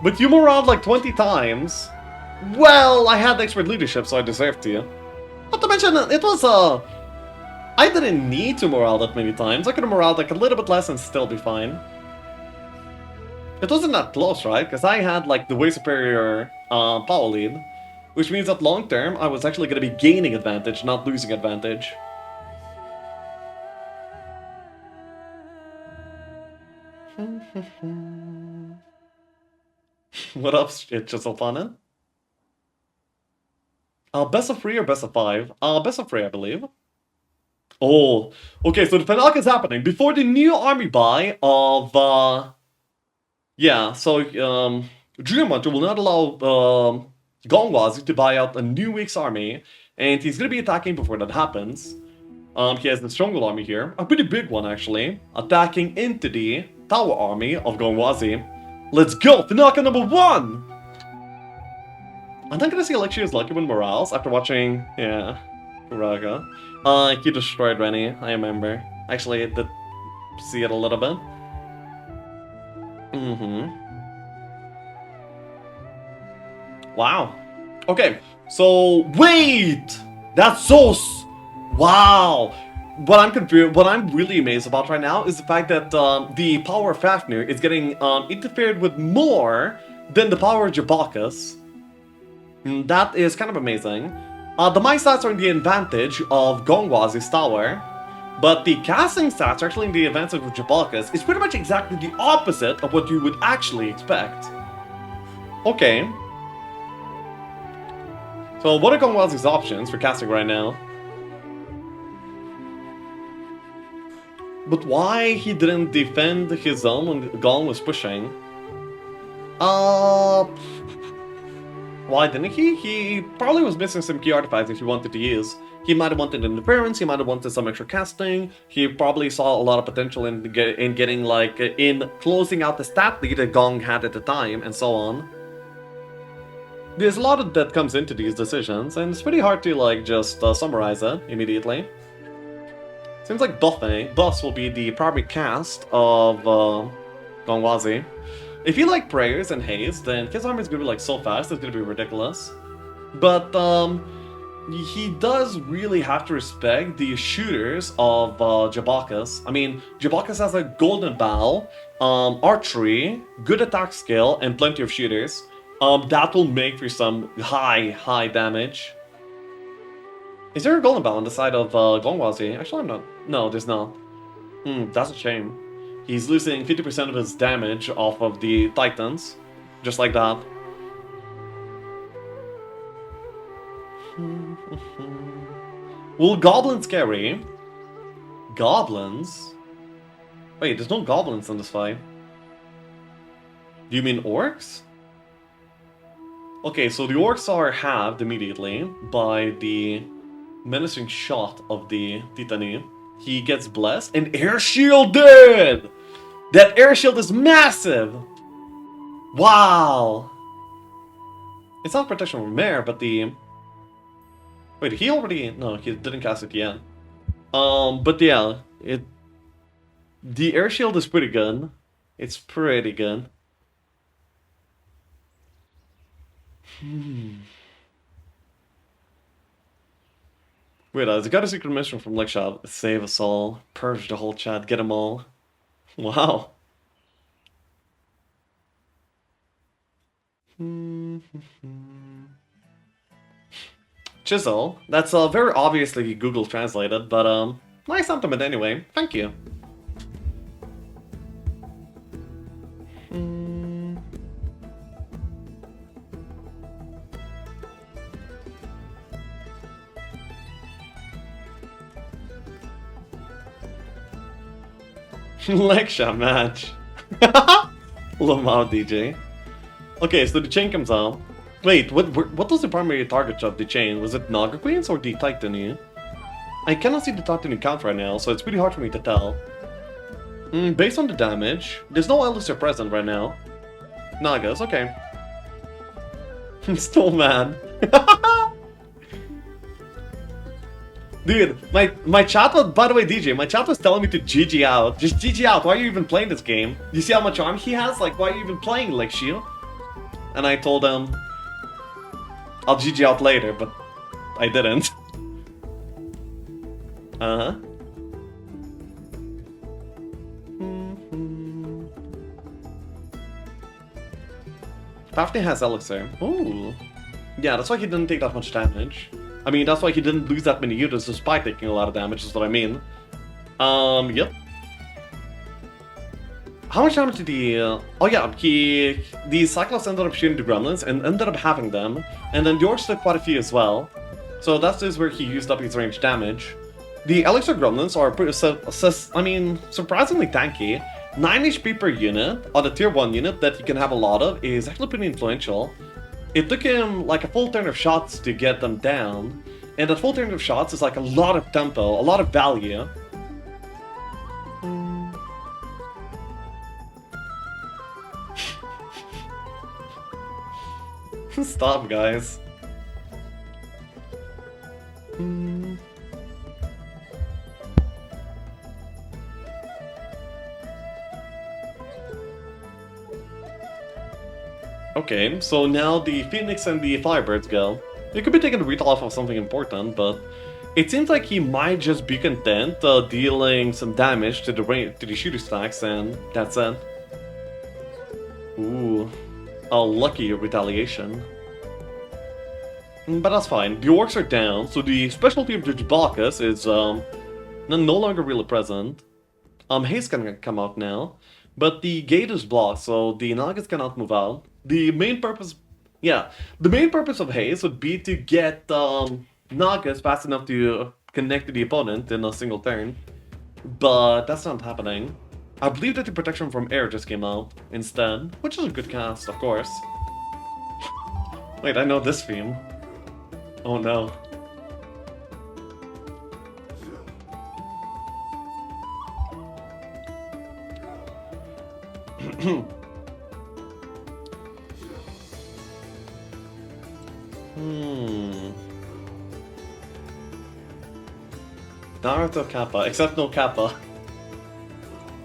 But you moraled like 20 times. Well, I had expert leadership, so I deserved to. Not to mention, it was, I didn't need to morale that many times. I could have moraled like a little bit less and still be fine. It wasn't that close, right? Because I had like the way superior power lead. Which means that long term, I was actually going to be gaining advantage, not losing advantage. What up, it's just so fun. Best of 3 or best of 5? Best of 3, I believe. Oh, okay, so the Penalk is happening before the new army buy of, yeah, so, Dreamhunterr will not allow, Gongwazy to buy out a new week's army, and he's gonna be attacking before that happens. He has the Stronghold army here, a pretty big one actually, attacking into the Tower army of Gongwazy. Let's go, Tanaka number 1! I'm not gonna say Alexia's lucky with morals after watching, yeah, Uraga. He destroyed Rennie, I remember. Actually, I did see it a little bit. Wow. Okay, so wait! That's so wow! What I'm confused, what I'm really amazed about right now is the fact that the power of FAFNIR is getting interfered with more than the power of Jabakas. That is kind of amazing. The might stats are in the advantage of Gongwazy's tower, but the casting stats are actually in the advantage of Jabakas. It's pretty much exactly the opposite of what you would actually expect. Okay. So what are Gongwazy's options for casting right now? But why he didn't defend his zone when Gong was pushing? Why didn't he? He probably was missing some key artifacts if he wanted to use. He might have wanted interference, he might have wanted some extra casting, he probably saw a lot of potential in getting like, in closing out the stat lead that Gong had at the time, and so on. there's a lot that comes into these decisions, and it's pretty hard to like just summarize it immediately. Seems like Buff will be the primary cast of Gongwazy. If you like prayers and haze, then his army is gonna be like so fast, it's gonna be ridiculous. But he does really have to respect the shooters of Jabakas. I mean, Jabakas has a golden bow, archery, good attack skill, and plenty of shooters. That will make for some high damage. Is there a golden bow on the side of Gongwazy? Actually, I'm not. No, there's not. That's a shame. He's losing 50% of his damage off of the Titans. Just like that. Will goblins carry? Goblins? Wait, there's no goblins in this fight. Do you mean orcs? Okay, so the orcs are halved immediately by the menacing shot of the Titani. He gets blessed and air shielded! That air shield is massive! Wow! It's not protection from air, but the... Wait, he already... No, he didn't cast it yet. But yeah, the air shield is pretty good. It's pretty good. Wait, I got a secret mission from Lickshot. Save us all. Purge the whole chat. Get them all. Wow. Chisel. That's very obviously Google translated, but nice sentiment anyway. Thank you. Lecture match. Lamau DJ. Okay, so the chain comes out. Wait, what was the primary target of the chain? Was it Naga Queens or the Titani? I cannot see the Titani count right now, so it's pretty hard for me to tell. Based on the damage, there's no Elixir present right now. Nagas, okay. Still mad. Dude, my chat was, by the way, DJ, my chat was telling me to GG out. Just GG out, why are you even playing this game? You see how much arm he has? Like, why are you even playing, like, Shield? And I told him, I'll GG out later, but I didn't. Uh-huh. FAFNIR has Elixir. Ooh. Yeah, that's why he didn't take that much damage. I mean, that's why he didn't lose that many units despite taking a lot of damage, is what I mean. Yep. How much damage did he... oh yeah, the Cyclops ended up shooting the Gremlins and ended up having them. And then the Orcs took quite a few as well. So that's just where he used up his range damage. The Elixir Gremlins are pretty, surprisingly tanky. 9 HP per unit on a tier 1 unit that you can have a lot of is actually pretty influential. It took him like a full turn of shots to get them down, and that full turn of shots is like a lot of tempo, a lot of value. Stop, guys. Okay, so now the Phoenix and the Firebirds go. You could be taking the retail off of something important, but it seems like he might just be content dealing some damage to the shooter stacks, and that's it. Ooh, a lucky retaliation. But that's fine. The orcs are down, so the specialty of the Jabakas is no longer really present. Haze can come out now, but the gate is blocked, so the Nagas cannot move out. The main purpose, the main purpose of Haze would be to get Nagas fast enough to connect to the opponent in a single turn, but that's not happening. I believe that the protection from air just came out instead, which is a good cast, of course. Wait, I know this theme. Oh no. Naruto Kappa, except no Kappa.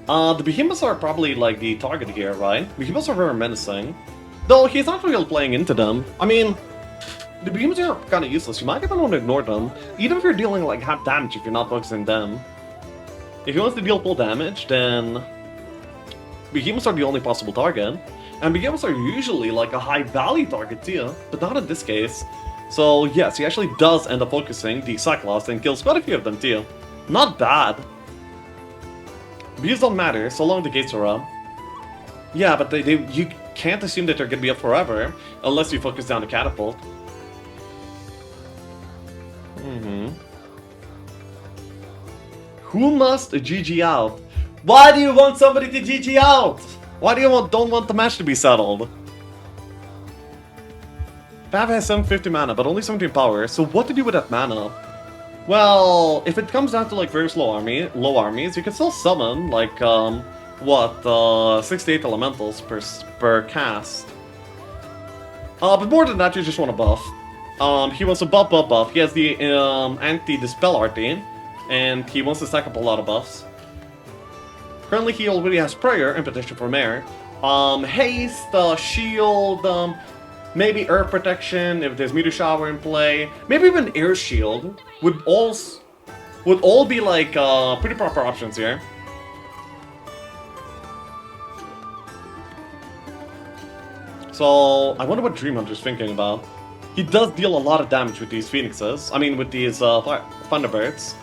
The behemoths are probably like the target here, right? Behemoths are very menacing. Though he's not really playing into them. I mean, the behemoths are kind of useless. You might even want to ignore them. Even if you're dealing like half damage if you're not focusing them. If he wants to deal full damage, then behemoths are the only possible target. And behemoths are usually like a high value target too, but not in this case. So yes, he actually does end up focusing the Cyclops and kills quite a few of them too. Not bad. Views don't matter, so long the gates are up. Yeah, but you can't assume that they're gonna be up forever, unless you focus down the catapult. Who must GG out? Why do you want somebody to GG out? Why do you don't want the match to be settled? Fav has 750 mana, but only 17 power, so what to do with that mana? Well, if it comes down to like very low armies, you can still summon like 6 to 8 elementals per cast. But more than that, you just want to buff. He wants to buff. He has the anti-dispel arty, and he wants to stack up a lot of buffs. Currently, he already has prayer and petition for mare. Haste, shield, maybe earth protection if there's meteor shower in play. Maybe even air shield would all be like pretty proper options here. So I wonder what Dreamhunter's thinking about. He does deal a lot of damage with these phoenixes. I mean, with these thunderbirds.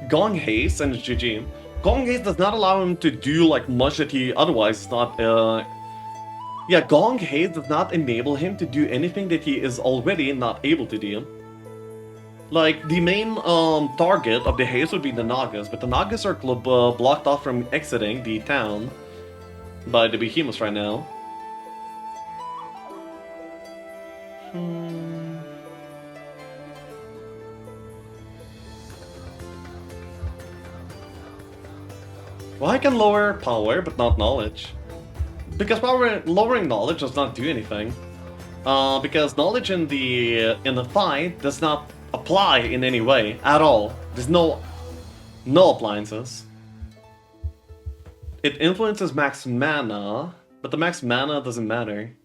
Gong Haste and GG. Gong Haste does not allow him to do like much that he otherwise is not. Yeah, Gong Haste does not enable him to do anything that he is already not able to do. Like the main target of the haste would be the Nagas, but the Nagas are blocked off from exiting the town by the behemoths right now. Well, I can lower power, but not knowledge. Because lowering knowledge does not do anything. Because knowledge in the fight does not apply in any way at all. There's no appliances. It influences max mana, but the max mana doesn't matter.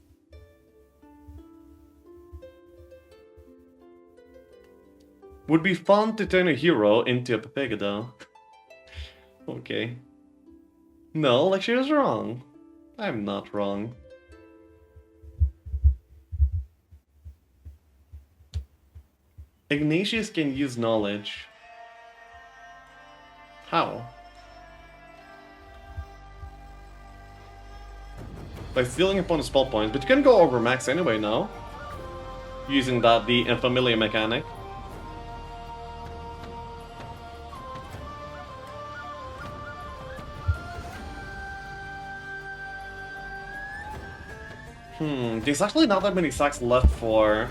Would be fun to turn a hero into a Pepega though. Okay. No, like she was wrong. I'm not wrong. Ignatius can use knowledge. How? By stealing opponent's spell points, but you can go over max anyway now. Using the unfamiliar mechanic. There's actually not that many sacks left for...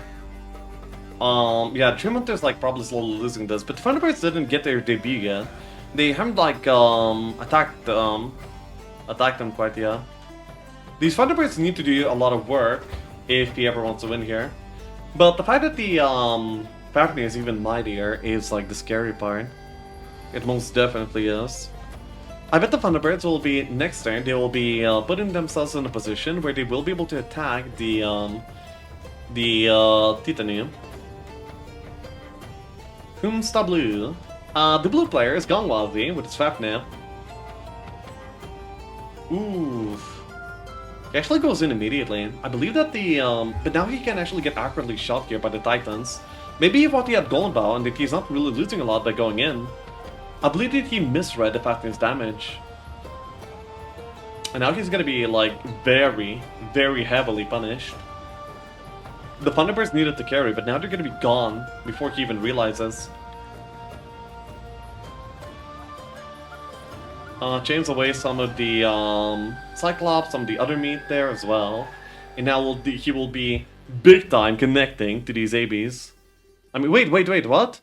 yeah, Dreamhunter's like probably slowly losing this, but Thunderbirds didn't get their debut yet. They haven't like attacked them quite yet. These Thunderbirds need to do a lot of work if he ever wants to win here. But the fact that the FAFNIR is even mightier is like the scary part. It most definitely is. I bet the Thunderbirds will be, next turn, they will be putting themselves in a position where they will be able to attack the Titanium. Whom's the blue? The blue player is Gongwazy with his FAFNIR. Oof. He actually goes in immediately. I believe that but now he can actually get accurately shot here by the Titans. Maybe he thought he had Golden Bow and that he's not really losing a lot by going in. I believe that he misread the FAFNIR's damage. And now he's gonna be like very, very heavily punished. The Thunderbirds needed to carry, but now they're gonna be gone before he even realizes. Chains away some of the Cyclops, some of the other meat there as well. And now he will be big time connecting to these ABs. I mean, wait, what?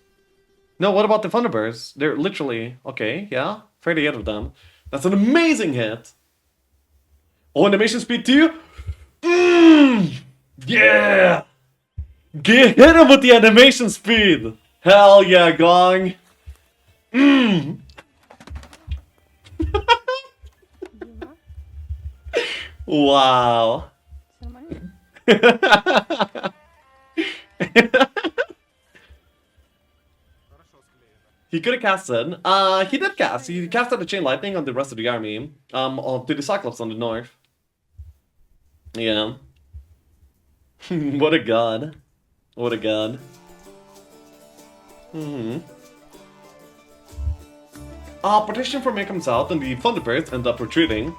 No, what about the Thunderbirds? They're literally... Okay, yeah. Fairly ahead of them. That's an amazing hit! Oh, animation speed too? Yeah! Hit him with the animation speed! Hell yeah, Gong! Wow. He could have casted. He did cast. He casted the Chain Lightning on the rest of the army. To the Cyclops on the north. Yeah. What a god. What a god. Protection from Make comes out, and the Thunderbirds end up retreating.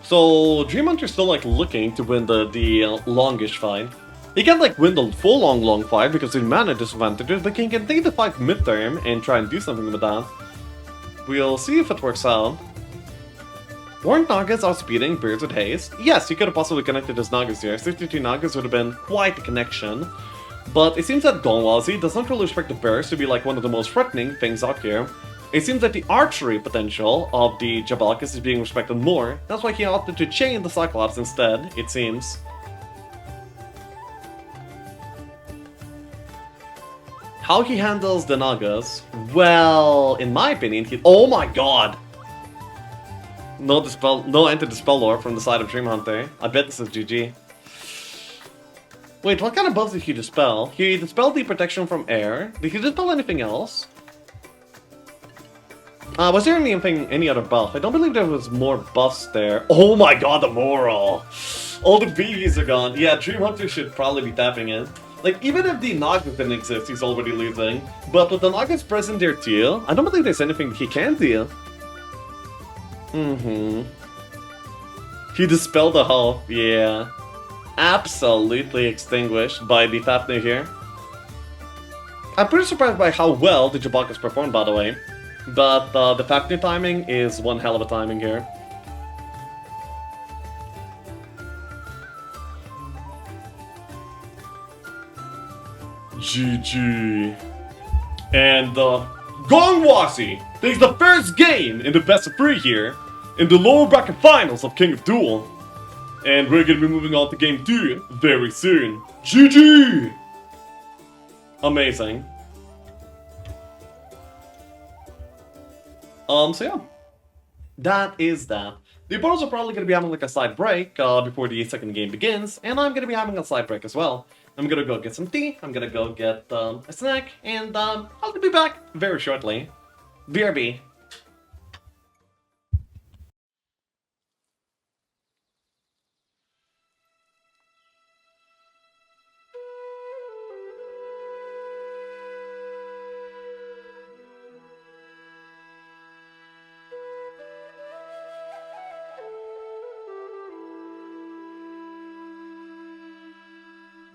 So Dreamhunter's still like looking to win the longish fight. He can't like win the full long fight because of mana disadvantages, but he can take the fight midterm and try and do something with that. We'll see if it works out. Weren't Nagas outspeeding Birds with Haste? Yes, he could have possibly connected his Nagas here. 62 Nagas would have been quite the connection. But it seems that Gongwazy does not really expect the Birds to be like one of the most threatening things out here. It seems that the archery potential of the Jabalkis is being respected more. That's why he opted to chain the Cyclops instead, it seems. How he handles the Nagas? Well, in my opinion, oh my god! No anti-dispel lore from the side of Dreamhunter. I bet this is GG. Wait, what kind of buffs did he dispel? He dispelled the protection from air. Did he dispel anything else? Was there any other buff? I don't believe there was more buffs there. Oh my god, the moral! All the BBs are gone. Yeah, Dreamhunter should probably be tapping in. Like, even if the Nagas didn't exist, he's already losing. But with the Nagas present there too, I don't believe there's anything he can do. He dispelled the hull, yeah. Absolutely extinguished by the FAFNIR here. I'm pretty surprised by how well the Jabalkis performed, by the way. But the FAFNIR timing is one hell of a timing here. GG. And Gongwazy takes the first game in the best of 3 here in the lower bracket finals of King of Duel. And we're gonna be moving on to game 2 very soon. GG! Amazing. So yeah. That is that. The opponents are probably going to be having like a side break before the second game begins, and I'm going to be having a side break as well. I'm going to go get some tea, I'm going to go get a snack, and I'll be back very shortly. BRB.